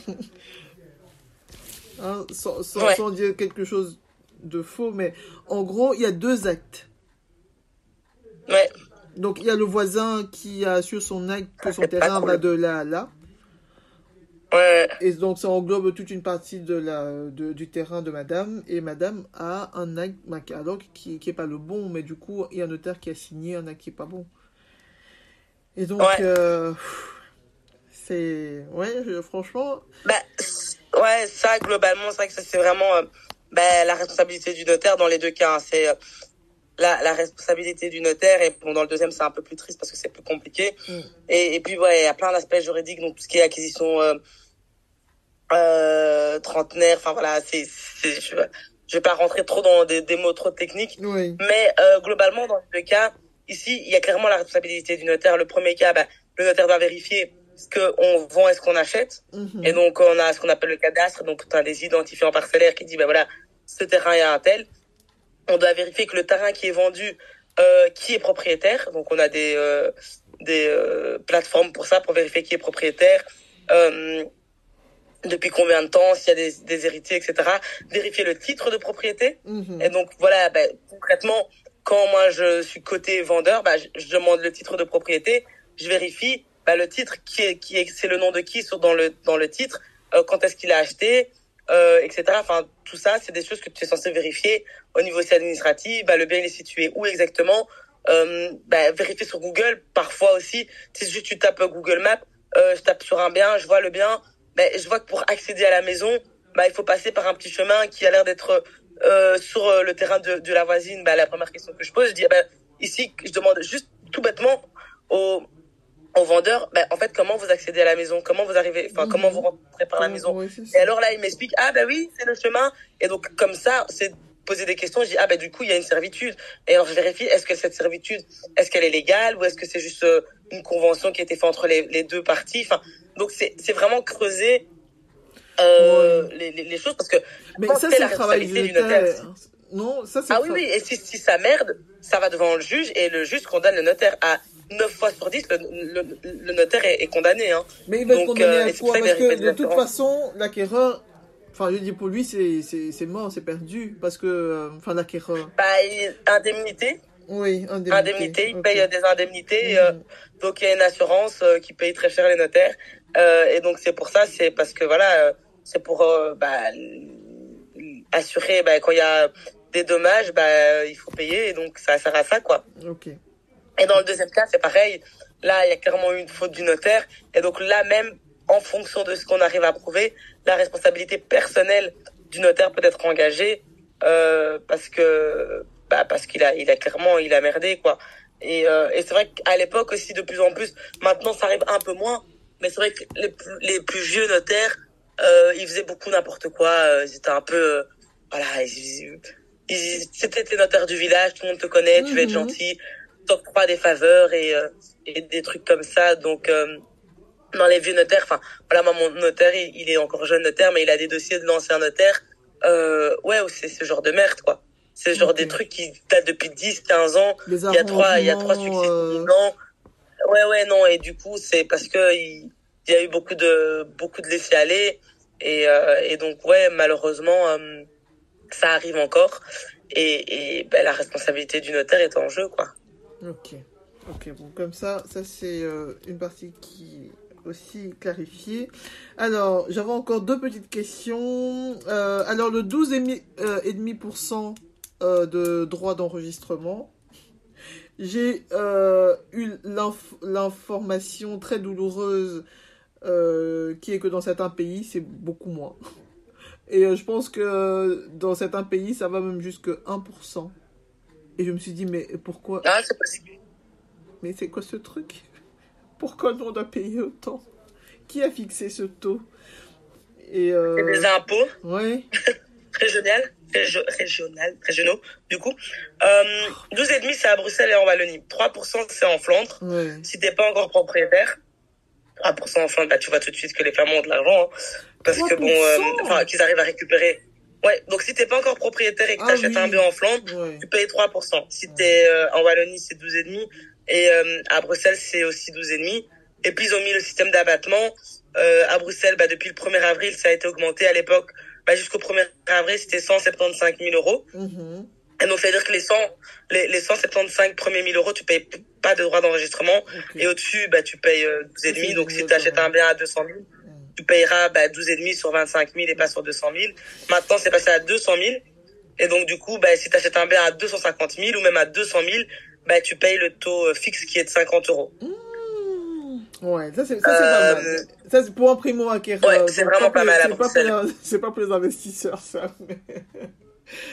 Speaker 1: hein, sans dire quelque chose de faux, mais en gros, il y a 2 actes.
Speaker 2: Ouais.
Speaker 1: Donc, il y a le voisin qui a sur son acte que son terrain va de là à là.
Speaker 2: Ouais.
Speaker 1: Et donc, ça englobe toute une partie du terrain de madame. Et madame a un acte, alors, qui est pas le bon, mais du coup, il y a un notaire qui a signé un acte qui est pas bon. Et donc, c'est... Ouais, franchement...
Speaker 2: Ouais, ça, globalement, c'est vrai que ça, c'est vraiment la responsabilité du notaire dans les 2 cas. Hein. C'est la responsabilité du notaire, et bon, dans le deuxième, c'est un peu plus triste parce que c'est plus compliqué. Et puis, ouais, il y a plein d'aspects juridiques, donc tout ce qui est acquisition trentenaire, enfin voilà, je vais pas rentrer trop dans des mots trop techniques,
Speaker 1: oui.
Speaker 2: Mais globalement, dans les 2 cas, ici, il y a clairement la responsabilité du notaire. Le premier cas, le notaire doit vérifier ce qu'on vend et ce qu'on achète. Et donc, on a ce qu'on appelle le cadastre. Donc, tu as des identifiants parcellaires qui disent, voilà, ce terrain est à un tel. On doit vérifier que le terrain qui est vendu, qui est propriétaire. Donc, on a des plateformes pour ça, pour vérifier qui est propriétaire, depuis combien de temps, s'il y a des héritiers, etc. Vérifier le titre de propriété. Et donc, voilà, concrètement, quand moi, je suis côté vendeur, je demande le titre de propriété. Je vérifie le titre, c'est le nom de qui dans le titre, quand est-ce qu'il a acheté, etc. Enfin, tout ça, c'est des choses que tu es censé vérifier au niveau administratif. Le bien, il est situé où exactement. Vérifier sur Google. Parfois aussi, si juste tu tapes Google Maps, je tape sur un bien, je vois le bien, je vois que pour accéder à la maison, il faut passer par un petit chemin qui a l'air d'être sur le terrain de la voisine. La première question que je pose, je dis, ici, je demande juste tout bêtement au vendeur, en fait, comment vous accédez à la maison, comment vous arrivez, comment vous rentrez par la maison. Et alors là, il m'explique, oui, c'est le chemin. Et donc, comme ça, c'est poser des questions. Je dis, du coup, il y a une servitude. Et alors, je vérifie, est-ce que cette servitude, est-ce qu'elle est légale, ou est-ce que c'est juste une convention qui a été faite entre les 2 parties. Enfin, donc, c'est vraiment creuser les choses, parce que
Speaker 1: mais ça, c'est la responsabilité du notaire. Non, ça, c'est
Speaker 2: oui, et si ça merde, ça va devant le juge, et le juge condamne le notaire à 9 fois sur 10, le notaire est condamné. Hein.
Speaker 1: Mais il va être condamné à quoi? Parce que de toute façon, l'acquéreur, je dis pour lui, c'est mort, c'est perdu. Parce que, l'acquéreur.
Speaker 2: Indemnité.
Speaker 1: Oui,
Speaker 2: indemnité. Il paye des indemnités. Donc, il y a une assurance qui paye très cher les notaires. Et donc, c'est pour ça, c'est parce que, voilà, c'est pour assurer, quand il y a des dommages, il faut payer. Et donc, ça sert à ça, quoi.
Speaker 1: Ok.
Speaker 2: Et dans le deuxième cas, c'est pareil. Là, il y a clairement eu une faute du notaire. Et donc là, même en fonction de ce qu'on arrive à prouver, la responsabilité personnelle du notaire peut être engagée parce qu'il a clairement merdé, quoi. Et c'est vrai qu'à l'époque aussi, de plus en plus, maintenant ça arrive un peu moins, mais c'est vrai que les plus vieux notaires, ils faisaient beaucoup n'importe quoi. Ils étaient un peu, c'était tes notaires du village, tout le monde te connaît, tu veux être gentil, t'octroies des faveurs et des trucs comme ça. Donc dans les vieux notaires, moi mon notaire il est encore jeune notaire, mais il a des dossiers de l'ancien notaire, c'est ce genre de merde, quoi. C'est genre des trucs qui datent depuis 10, 15 ans.
Speaker 1: Les
Speaker 2: il y a trois succès non. Ouais, non. Et du coup, c'est parce que il y a eu beaucoup de laisser-aller. Et donc, ouais, malheureusement, ça arrive encore. Et ben, la responsabilité du notaire est en jeu, quoi.
Speaker 1: Ok, bon, comme ça c'est une partie qui est aussi clarifiée. Alors, j'avais encore deux petites questions. Alors, le 12,5% de droit d'enregistrement, j'ai eu l'information très douloureuse qui est que dans certains pays, c'est beaucoup moins. Et je pense que dans certains pays, ça va même jusqu'à 1%. Et je me suis dit, mais pourquoi...
Speaker 2: Ah, c'est possible.
Speaker 1: Mais c'est quoi ce truc? Pourquoi nous on doit payer autant? Qui a fixé ce taux? Et
Speaker 2: c'est des impôts.
Speaker 1: Ouais.
Speaker 2: Régionaux, du coup. 12,5, c'est à Bruxelles et en Wallonie. 3%, c'est en Flandre.
Speaker 1: Ouais.
Speaker 2: Si t'es pas encore propriétaire, 3% en Flandre, bah, tu vois tout de suite que les Flamands ont de l'argent, hein, parce
Speaker 1: 3%?
Speaker 2: que bon, qu'ils arrivent à récupérer. Ouais, donc si t'es pas encore propriétaire et que t'achètes un bien en Flandre, tu payes 3%. Si t'es en Wallonie, c'est 12,5. Et à Bruxelles, c'est aussi 12,5. Et puis ils ont mis le système d'abattement. À Bruxelles, bah, depuis le 1er avril, ça a été augmenté. À l'époque, bah, jusqu'au 1er avril, c'était 175 000 euros. Et donc, ça veut dire que les 175 premiers 1000 euros, tu payes pas de droit d'enregistrement. Et au-dessus, bah, tu payes 12,5. Donc, si tu achètes un bien à 200 000, tu payeras, bah, 12,5 sur 25 000 et pas sur 200 000. Maintenant, c'est passé à 200 000. Et donc, du coup, bah, si tu achètes un bien à 250 000 ou même à 200 000, bah, tu payes le taux fixe qui est de 50 euros.
Speaker 1: Ouais, ça c'est pas mal. Ça c'est pour un primo-acquéreur.
Speaker 2: Ouais, c'est vraiment pas mal à Bruxelles.
Speaker 1: C'est pas pour les investisseurs, ça. Mais...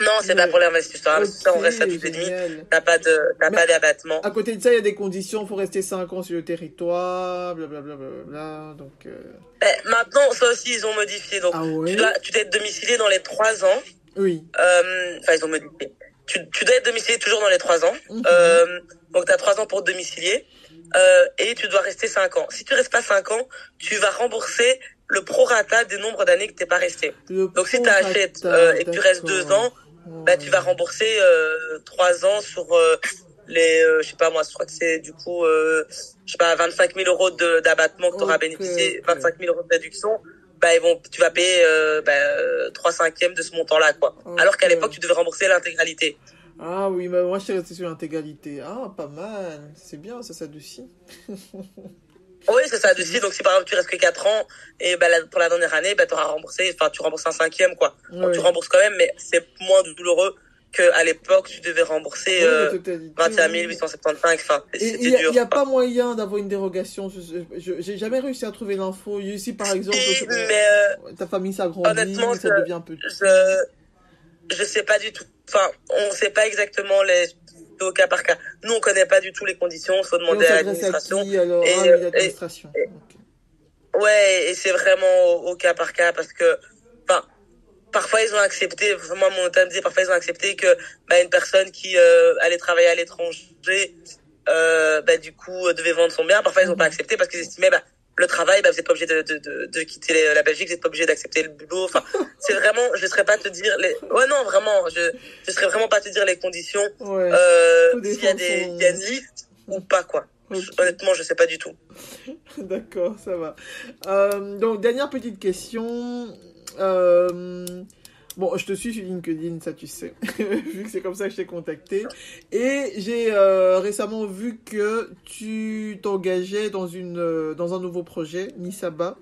Speaker 2: Non, c'est pas pour les investisseurs. Ça, on reste à 12,5. T'as pas d'abattement.
Speaker 1: À côté de ça, il y a des conditions. Il faut rester 5 ans sur le territoire, blablabla. Donc.
Speaker 2: Maintenant, ça aussi, ils ont modifié. Donc, tu dois être domicilié dans les 3 ans.
Speaker 1: Oui.
Speaker 2: Enfin, ils ont modifié. Tu dois être domicilié toujours dans les 3 ans. Donc, t'as 3 ans pour te domicilier. Et tu dois rester 5 ans. Si tu restes pas 5 ans, tu vas rembourser le prorata des nombres d'années que t'es pas resté. Donc si tu achètes et que tu restes 2 ans, bah tu vas rembourser 3 ans sur les je sais pas moi, je crois que c'est du coup je sais pas 25 000 euros d'abattement que tu auras bénéficié, 25 000 euros de réduction. Bah tu vas payer 3/5 de ce montant-là, quoi. Alors qu'à l'époque tu devais rembourser l'intégralité.
Speaker 1: Ah oui, mais moi je suis resté sur l'intégralité. Ah, pas mal. C'est bien, ça s'adoucit.
Speaker 2: Oui, c'est ça, adouci. Donc si par exemple tu restes que 4 ans et bah pour la dernière année, bah tu rembourses un 5e, quoi. Donc tu rembourses quand même, mais c'est moins douloureux qu'à l'époque tu devais rembourser 21 875. Enfin, c'était dur.
Speaker 1: Il n'y a pas moyen d'avoir une dérogation. J'ai jamais réussi à trouver l'info. Ici par exemple, ta famille s'agrandit,
Speaker 2: honnêtement,
Speaker 1: ça devient petit.
Speaker 2: Je sais pas du tout. Enfin, on sait pas exactement au cas par cas. Nous, on connaît pas du tout les conditions. Il faut demander à l'administration.
Speaker 1: L'administration.
Speaker 2: Ouais, et c'est vraiment au cas par cas parce que, enfin, parfois ils ont accepté. Moi, mon notaire me disait parfois ils ont accepté que une personne qui allait travailler à l'étranger, du coup devait vendre son bien. Parfois ils ont pas accepté parce qu'ils estimaient le travail, vous êtes pas obligé de quitter la Belgique, vous êtes pas obligé d'accepter le boulot. Enfin, c'est vraiment, je serais pas te dire ouais, non, vraiment, je serais vraiment pas te dire les conditions, s'il y a une liste ou pas, quoi. Honnêtement, je sais pas du tout.
Speaker 1: D'accord, ça va. Donc, dernière petite question. Bon, je te suis sur LinkedIn, ça tu sais, vu que c'est comme ça que je t'ai contacté. Et j'ai récemment vu que tu t'engageais dans un nouveau projet, Nisaba,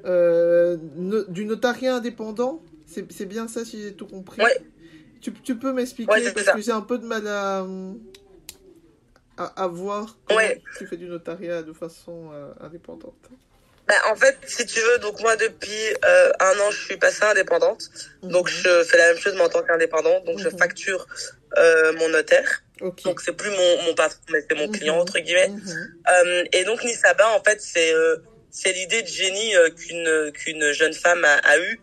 Speaker 1: du notariat indépendant. C'est bien ça, si j'ai tout compris.
Speaker 2: Ouais.
Speaker 1: Tu peux m'expliquer, parce que j'ai un peu de mal à voir comment tu fais du notariat de façon indépendante.
Speaker 2: En fait, si tu veux, donc moi depuis 1 an, je suis passée indépendante. Donc je fais la même chose mais en tant qu'indépendante. Donc je facture mon notaire. Donc c'est plus mon patron, mais c'est mon client entre guillemets. Et donc Nisaba, en fait, c'est l'idée de génie qu'une jeune femme a eue,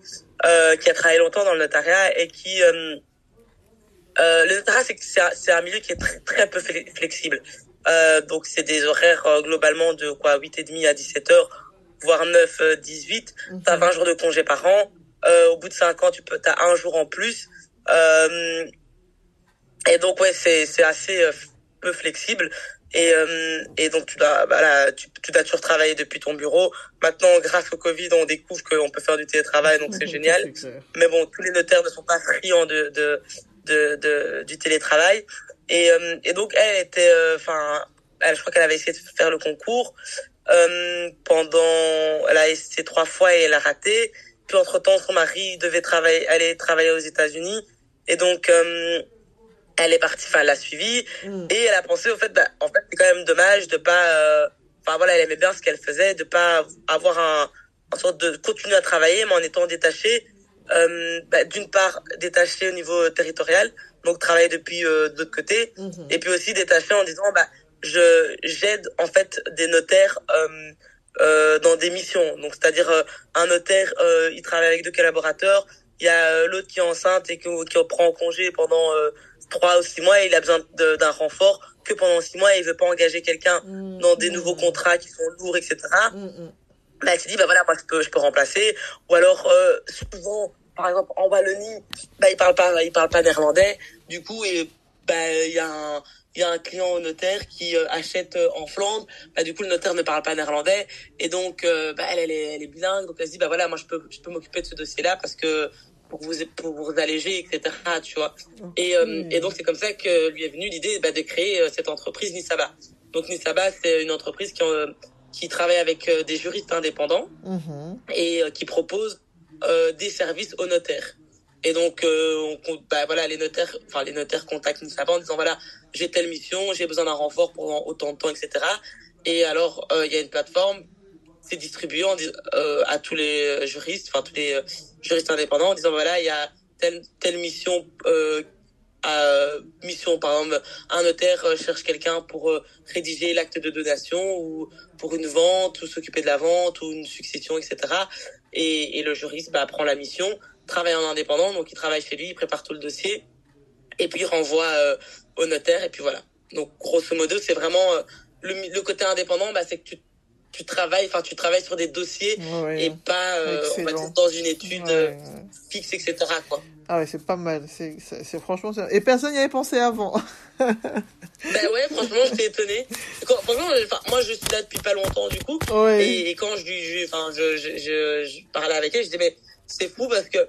Speaker 2: qui a travaillé longtemps dans le notariat et qui le notariat, c'est un milieu qui est très très peu flexible. Donc c'est des horaires globalement de 8h30 à 17h. Voire 9, 18, t'as 20 jours de congé par an. Au bout de 5 ans, t'as 1 jour en plus. Et donc ouais, c'est assez peu flexible. Et donc tu dois toujours travailler depuis ton bureau. Maintenant, grâce au Covid, on découvre qu'on peut faire du télétravail, donc c'est génial.
Speaker 1: C'est clair.
Speaker 2: Mais bon, tous les notaires ne sont pas friands du télétravail. Et donc elle était, enfin, je crois qu'elle avait essayé de faire le concours elle a essayé 3 fois et elle a raté. Puis entre-temps, son mari devait aller travailler aux États-Unis. Et donc elle est partie, enfin, elle l'a suivi et elle a pensé au fait, en fait, c'est quand même dommage de pas, enfin voilà, elle aimait bien ce qu'elle faisait, de pas avoir en sorte de continuer à travailler, mais en étant détachée, d'une part détachée au niveau territorial, donc travailler depuis de l'autre côté, et puis aussi détachée en disant, j'aide en fait des notaires dans des missions. Donc c'est-à-dire un notaire, il travaille avec 2 collaborateurs, il y a l'autre qui est enceinte et qui prend en congé pendant 3 ou 6 mois et il a besoin d'un renfort que pendant 6 mois et il veut pas engager quelqu'un dans des nouveaux contrats qui sont lourds, etc. Elle s'est dit voilà, moi je peux remplacer. Ou alors souvent, par exemple en Wallonie, il parle pas néerlandais. Du coup, il y a un client au notaire qui achète en Flandre. Du coup, le notaire ne parle pas néerlandais et donc elle est bilingue. Donc elle se dit voilà, moi je peux m'occuper de ce dossier-là parce que pour vous alléger, etc. Tu vois. Et donc c'est comme ça que lui est venue l'idée de créer cette entreprise Nisaba. Donc Nisaba, c'est une entreprise qui travaille avec des juristes indépendants et qui propose des services aux notaires. Et donc les notaires contactent Nisaba en disant voilà, j'ai telle mission, j'ai besoin d'un renfort pour autant de temps, etc. Et alors il y a une plateforme, c'est distribué à tous les juristes, enfin tous les juristes indépendants en disant voilà, il y a telle mission par exemple un notaire cherche quelqu'un pour rédiger l'acte de donation ou pour une vente ou s'occuper de la vente ou une succession, etc. Et le juriste prend la mission, travaille en indépendant, donc il travaille chez lui, il prépare tout le dossier et puis il renvoie au notaire et puis voilà. Donc grosso modo c'est vraiment le côté indépendant, c'est que tu travailles sur des dossiers et pas on va dire, dans une étude fixe, etc. quoi.
Speaker 1: Ah ouais, c'est pas mal. C'est franchement ça. Et personne n'y avait pensé avant.
Speaker 2: Ouais, franchement, j'étais étonné. Franchement, moi, je suis là depuis pas longtemps, du coup. Et quand je parlais avec elle, je disais, mais c'est fou parce que,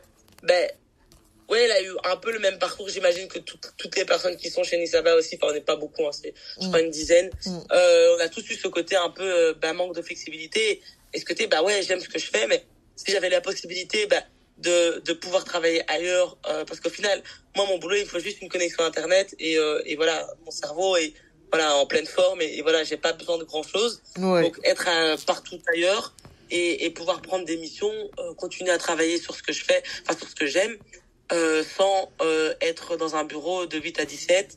Speaker 2: elle a eu un peu le même parcours, j'imagine, que toutes les personnes qui sont chez Nisaba aussi. Enfin, on n'est pas beaucoup, hein, c'est, je crois, une dizaine. On a tous eu ce côté un peu, manque de flexibilité. Et ce côté, j'aime ce que je fais, mais si j'avais la possibilité, de pouvoir travailler ailleurs, parce qu'au final, moi, mon boulot, il faut juste une connexion Internet et voilà, mon cerveau est, voilà, en pleine forme et voilà, j'ai pas besoin de grand chose. Donc, être partout ailleurs et pouvoir prendre des missions, continuer à travailler sur ce que je fais, enfin, sur ce que j'aime, sans être dans un bureau de 8 à 17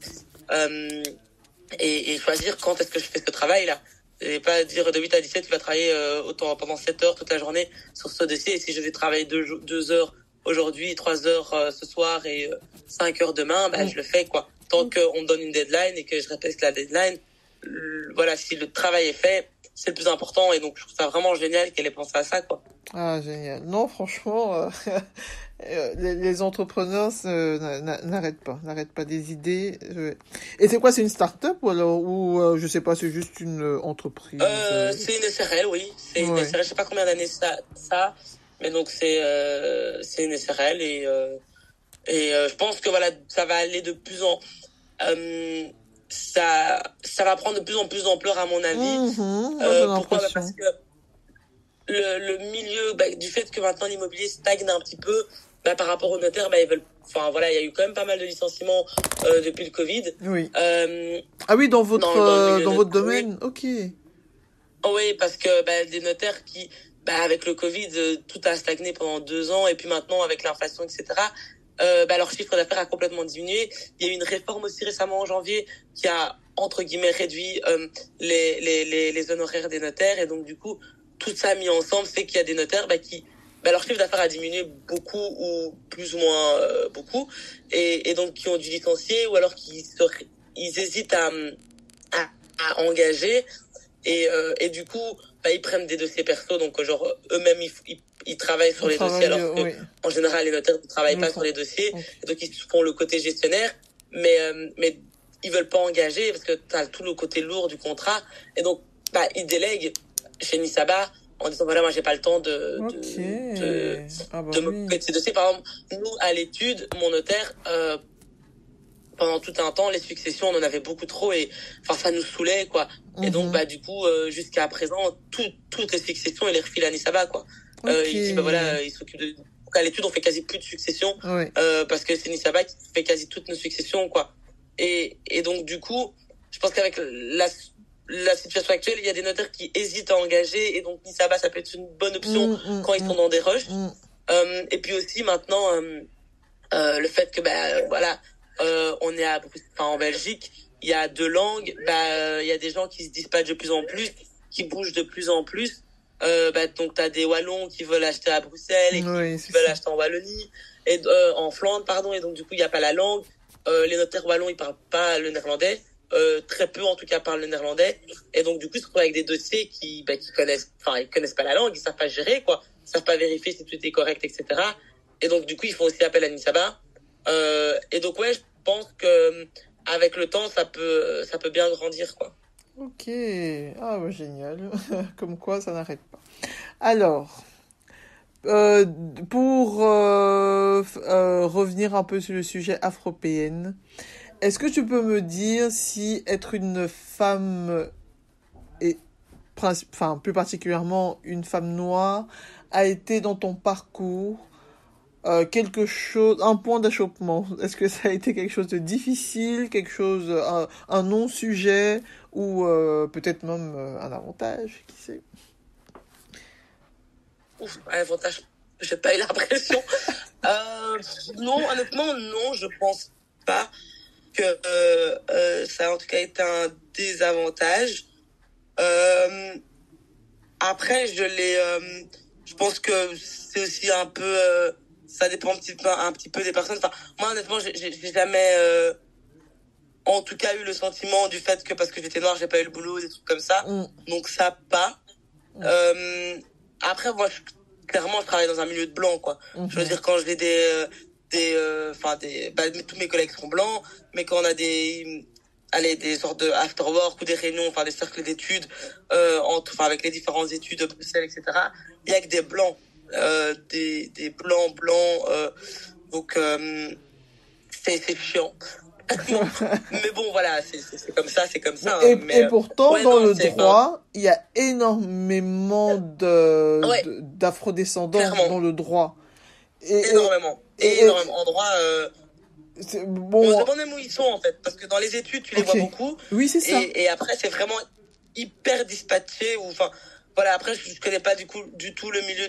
Speaker 2: et choisir quand est-ce que je fais ce travail-là. Et pas dire de 8 à 17, tu vas travailler autant pendant 7 heures toute la journée sur ce dossier. Et si je vais travailler 2 heures aujourd'hui, 3 heures ce soir et 5 heures demain, je le fais, quoi. Tant qu'on me donne une deadline et que je respecte la deadline, voilà, si le travail est fait, c'est le plus important. Et donc, je trouve ça vraiment génial qu'elle ait pensé à ça, quoi.
Speaker 1: Ah, génial. Non, franchement, les entrepreneurs n'arrêtent pas des idées. Et c'est quoi, c'est une start-up ou alors, je sais pas, c'est juste une entreprise?
Speaker 2: C'est une SRL, oui. C'est une SRL, je sais pas combien d'années ça, mais donc c'est une SRL et je pense que voilà, ça va aller de plus en ça va prendre de plus en plus d'ampleur à mon avis. Pourquoi? Parce que le milieu, du fait que maintenant l'immobilier stagne un petit peu, par rapport aux notaires, ils veulent, enfin voilà, il y a eu quand même pas mal de licenciements depuis le Covid.
Speaker 1: Oui. Ah oui, dans votre domaine, ok.
Speaker 2: Oui, parce que des notaires qui, avec le Covid, tout a stagné pendant 2 ans et puis maintenant avec l'inflation, etc. Leur chiffre d'affaires a complètement diminué. Il y a eu une réforme aussi récemment en janvier qui a entre guillemets réduit les honoraires des notaires et donc du coup tout ça mis ensemble fait qu'il y a des notaires qui leur chiffre d'affaires a diminué beaucoup ou plus ou moins beaucoup et donc qui ont dû licencier ou alors ils hésitent à engager et du coup ils prennent des dossiers perso donc genre eux-mêmes ils travaillent sur les dossiers alors que en général les notaires ne travaillent pas sur les dossiers et donc ils font le côté gestionnaire mais ils veulent pas engager parce que t'as tout le côté lourd du contrat. Et donc, ils délèguent chez Nisaba en disant, voilà, moi, j'ai pas le temps de m'occuper de ces dossiers. Par exemple, nous, à l'étude, mon notaire, pendant tout un temps, les successions, on en avait beaucoup trop et, ça nous saoulait, quoi. Et donc, du coup, jusqu'à présent, toutes les successions, il les refile à Nisaba, quoi. Il dit, voilà, il s'occupe de... Donc, à l'étude, on fait quasi plus de successions, parce que c'est Nisaba qui fait quasi toutes nos successions, quoi. Et donc, du coup, je pense qu'avec la situation actuelle, il y a des notaires qui hésitent à engager et donc Nisaba, ça peut être une bonne option quand ils sont dans des rushs. Et puis aussi, maintenant, le fait que, voilà, on est en Belgique, il y a 2 langues, il y a des gens qui se dispatchent de plus en plus, qui bougent de plus en plus. Donc t'as des Wallons qui veulent acheter à Bruxelles et qui veulent acheter en Wallonie et en Flandre, pardon. Et donc du coup il y a pas la langue. Les notaires wallons ils parlent pas le néerlandais, très peu en tout cas parlent le néerlandais. Et donc du coup ils se retrouvent avec des dossiers qui connaissent pas la langue, ils savent pas gérer, quoi, ils savent pas vérifier si tout est correct, etc. Et donc du coup ils font aussi appel à Nisaba. Et donc je pense que avec le temps ça peut bien grandir, quoi.
Speaker 1: Ok, génial. Comme quoi ça n'arrête pas. Alors, pour revenir un peu sur le sujet afropéenne, est-ce que tu peux me dire si être une femme et plus particulièrement une femme noire a été dans ton parcours quelque chose, un point d'achoppement? Est-ce que ça a été quelque chose de difficile, un non-sujet ou peut-être même un avantage, qui sait?
Speaker 2: Avantage, j'ai pas eu l'impression. Non, honnêtement, non, je pense pas que ça a en tout cas été un désavantage. Après, je pense que c'est aussi un peu, ça dépend un petit peu des personnes. Enfin, moi, honnêtement, j'ai jamais, en tout cas, eu le sentiment du fait que parce que j'étais noire, j'ai pas eu le boulot, des trucs comme ça. Donc ça, pas. Après, moi, clairement, je travaille dans un milieu de blanc, quoi. Je veux dire, quand j'ai tous mes collègues sont blancs, mais quand on a des sortes de after work ou des réunions, des cercles d'études, avec les différentes études de Bruxelles, etc. Il y a que des blancs, des blancs, donc, c'est chiant. Mais bon, voilà, c'est comme ça, c'est comme ça.
Speaker 1: Et pourtant, dans le droit, il y a énormément d'afrodescendants dans le droit.
Speaker 2: Énormément. Énormément. En droit, on se demande même où ils sont, en fait. Parce que dans les études, tu les vois beaucoup.
Speaker 1: Oui, c'est ça.
Speaker 2: Et après, c'est vraiment hyper dispatché. Voilà, après, je connais pas du tout le milieu,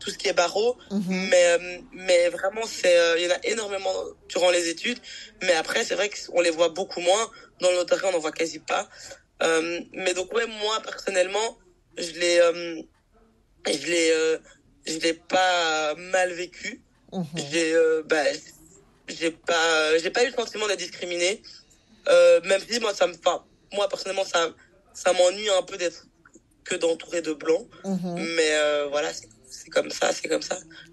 Speaker 2: tout ce qui est barreau. Mais vraiment, il y en a énormément durant les études. Mais après, c'est vrai qu'on les voit beaucoup moins. Dans le notariat, on n'en voit quasi pas. Mais donc, moi, personnellement, je l'ai pas mal vécu. J'ai pas eu le sentiment d'être discriminé. Même si moi, personnellement, ça m'ennuie un peu d'être que d'entourer de blancs. Mais voilà, c'est comme ça.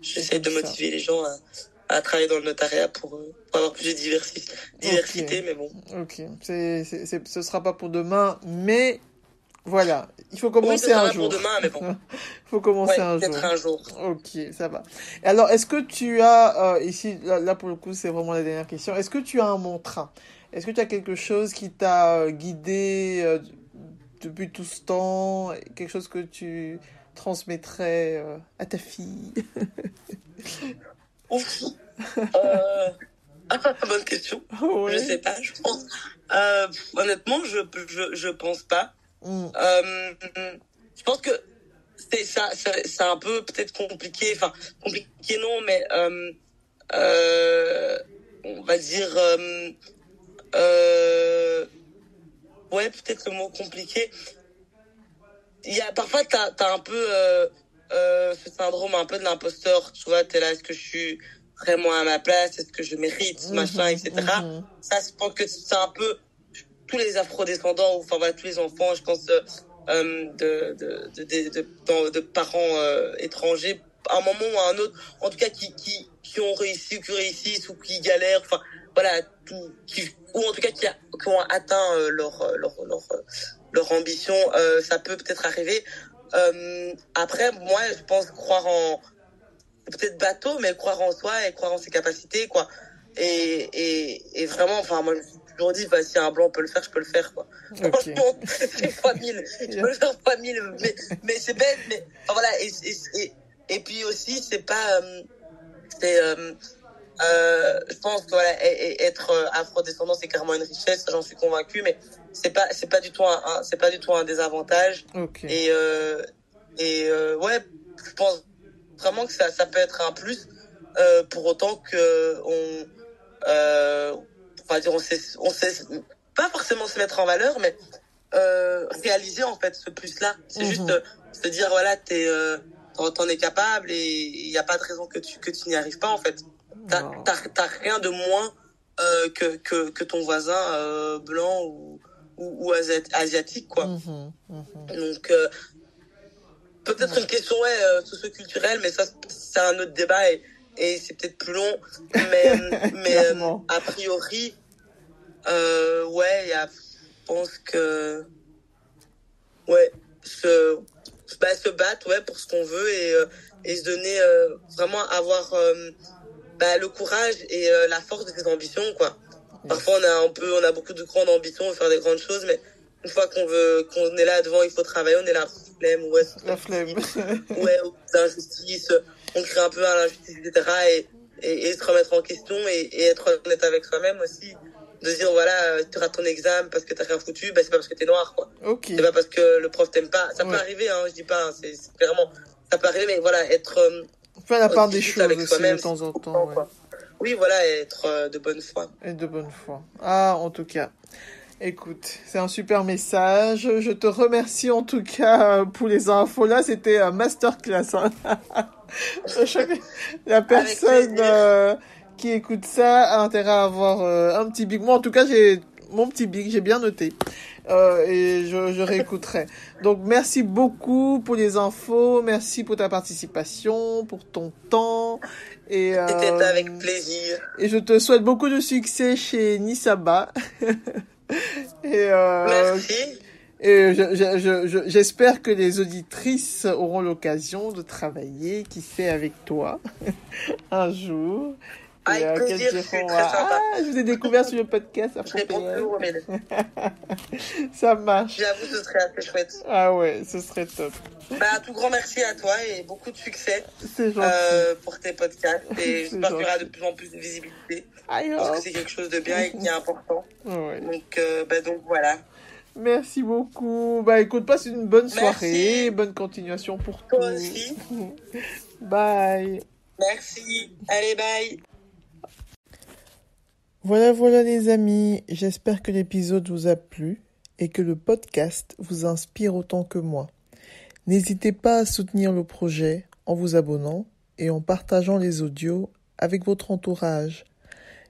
Speaker 2: J'essaie de motiver les gens à travailler dans le notariat pour avoir plus de diversité, mais bon.
Speaker 1: Ok, ce sera pas pour demain, mais voilà, il faut commencer un jour.
Speaker 2: Pour demain, mais bon.
Speaker 1: Il faut commencer un jour.
Speaker 2: Peut-être un jour.
Speaker 1: Ok, ça va. Et alors, est-ce que tu as, ici, là pour le coup, c'est vraiment la dernière question, est-ce que tu as un mantra? Est-ce que tu as quelque chose qui t'a guidé depuis tout ce temps, quelque chose que tu transmettrais à ta fille?
Speaker 2: Ouf. Bonne question.
Speaker 1: Ouais.
Speaker 2: Je sais pas, je pense. Honnêtement, je pense pas. Je pense que c'est un peu peut-être compliqué. Enfin, compliqué non, mais on va dire peut-être le mot compliqué. Parfois t'as un peu ce syndrome un peu de l'imposteur, tu vois, t'es là, est-ce que je suis vraiment à ma place, est-ce que je mérite machin, etc. Ça, je pense que c'est un peu tous les afrodescendants, ou tous les enfants, je pense, de parents étrangers, à un moment ou à un autre, en tout cas qui ont réussi ou qui réussissent ou qui galèrent, voilà, ou en tout cas qui ont atteint leur ambition, ça peut peut-être arriver. Après, moi, je pense croire en peut-être bateau, mais croire en soi et croire en ses capacités, quoi. Et vraiment, enfin, moi, je me suis toujours dit, si un blanc peut le faire, je peux le faire, quoi. Okay. Franchement, c'est fois 1000. Je peux le faire fois 1000, mais c'est bête, mais, enfin, voilà, et puis aussi, c'est pas, je pense que voilà, être afrodescendant, c'est carrément une richesse, j'en suis convaincue, mais c'est pas du tout un désavantage.
Speaker 1: Okay.
Speaker 2: Ouais, je pense vraiment que ça peut être un plus, pour autant que on sait pas forcément se mettre en valeur, mais réaliser en fait ce plus-là. C'est juste se dire voilà, t'en es capable et il y a pas de raison que tu n'y arrives pas en fait. T'as rien de moins que ton voisin blanc ou asiatique, quoi. Donc peut-être une question socio-culturelle, mais ça c'est un autre débat et c'est peut-être plus long, mais a priori je pense que se battre pour ce qu'on veut et se donner vraiment avoir le courage et la force de ses ambitions, quoi. Parfois on a beaucoup de grandes ambitions, on veut faire des grandes choses, mais une fois qu'on est là devant, il faut travailler, on est là flemme,
Speaker 1: la flemme.
Speaker 2: Aux injustices, on crée un peu à l'injustice, etc. et se remettre en question et être honnête avec soi-même aussi, de dire voilà, tu rates ton examen parce que t'as rien foutu, c'est pas parce que t'es noir, quoi.
Speaker 1: Okay.
Speaker 2: C'est pas parce que le prof t'aime pas, ça peut arriver, hein, je dis pas, hein, c'est clairement, ça peut arriver, mais voilà, être
Speaker 1: faire la part des choses avec aussi de temps en temps,
Speaker 2: quoi. Oui, voilà, être de bonne foi.
Speaker 1: Et de bonne foi. Ah, en tout cas. Écoute, c'est un super message. Je te remercie en tout cas pour les infos. Là, c'était un masterclass. Hein. La personne qui écoute ça a intérêt à avoir un petit bic. Moi, en tout cas, j'ai mon petit bic, j'ai bien noté. Et je réécouterai. Donc, merci beaucoup pour les infos. Merci pour ta participation, pour ton temps.
Speaker 2: C'était avec plaisir.
Speaker 1: Et je te souhaite beaucoup de succès chez Nisaba.
Speaker 2: Merci.
Speaker 1: Et j'espère que les auditrices auront l'occasion de travailler, qui sait, avec toi un jour.
Speaker 2: Avec plaisir, je suis très sympa.
Speaker 1: Je vous ai découvert sur le podcast.
Speaker 2: Je réponds toujours, mais...
Speaker 1: Ça marche.
Speaker 2: J'avoue, ce serait assez chouette.
Speaker 1: Ah ouais, ce serait top.
Speaker 2: Un tout grand merci à toi et beaucoup de succès.
Speaker 1: C'est gentil.
Speaker 2: Pour tes podcasts. Et j'espère qu'il y aura de plus en plus de visibilité. Parce que c'est quelque chose de bien et qui est important.
Speaker 1: Ouais.
Speaker 2: Donc voilà.
Speaker 1: Merci beaucoup. Écoute, passe une bonne soirée. Bonne continuation pour toi.
Speaker 2: Toi aussi.
Speaker 1: Bye.
Speaker 2: Merci. Allez, bye.
Speaker 1: Voilà les amis. J'espère que l'épisode vous a plu et que le podcast vous inspire autant que moi. N'hésitez pas à soutenir le projet en vous abonnant et en partageant les audios avec votre entourage.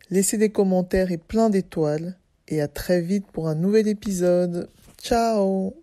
Speaker 1: Laissez des commentaires et plein d'étoiles. Et à très vite pour un nouvel épisode. Ciao!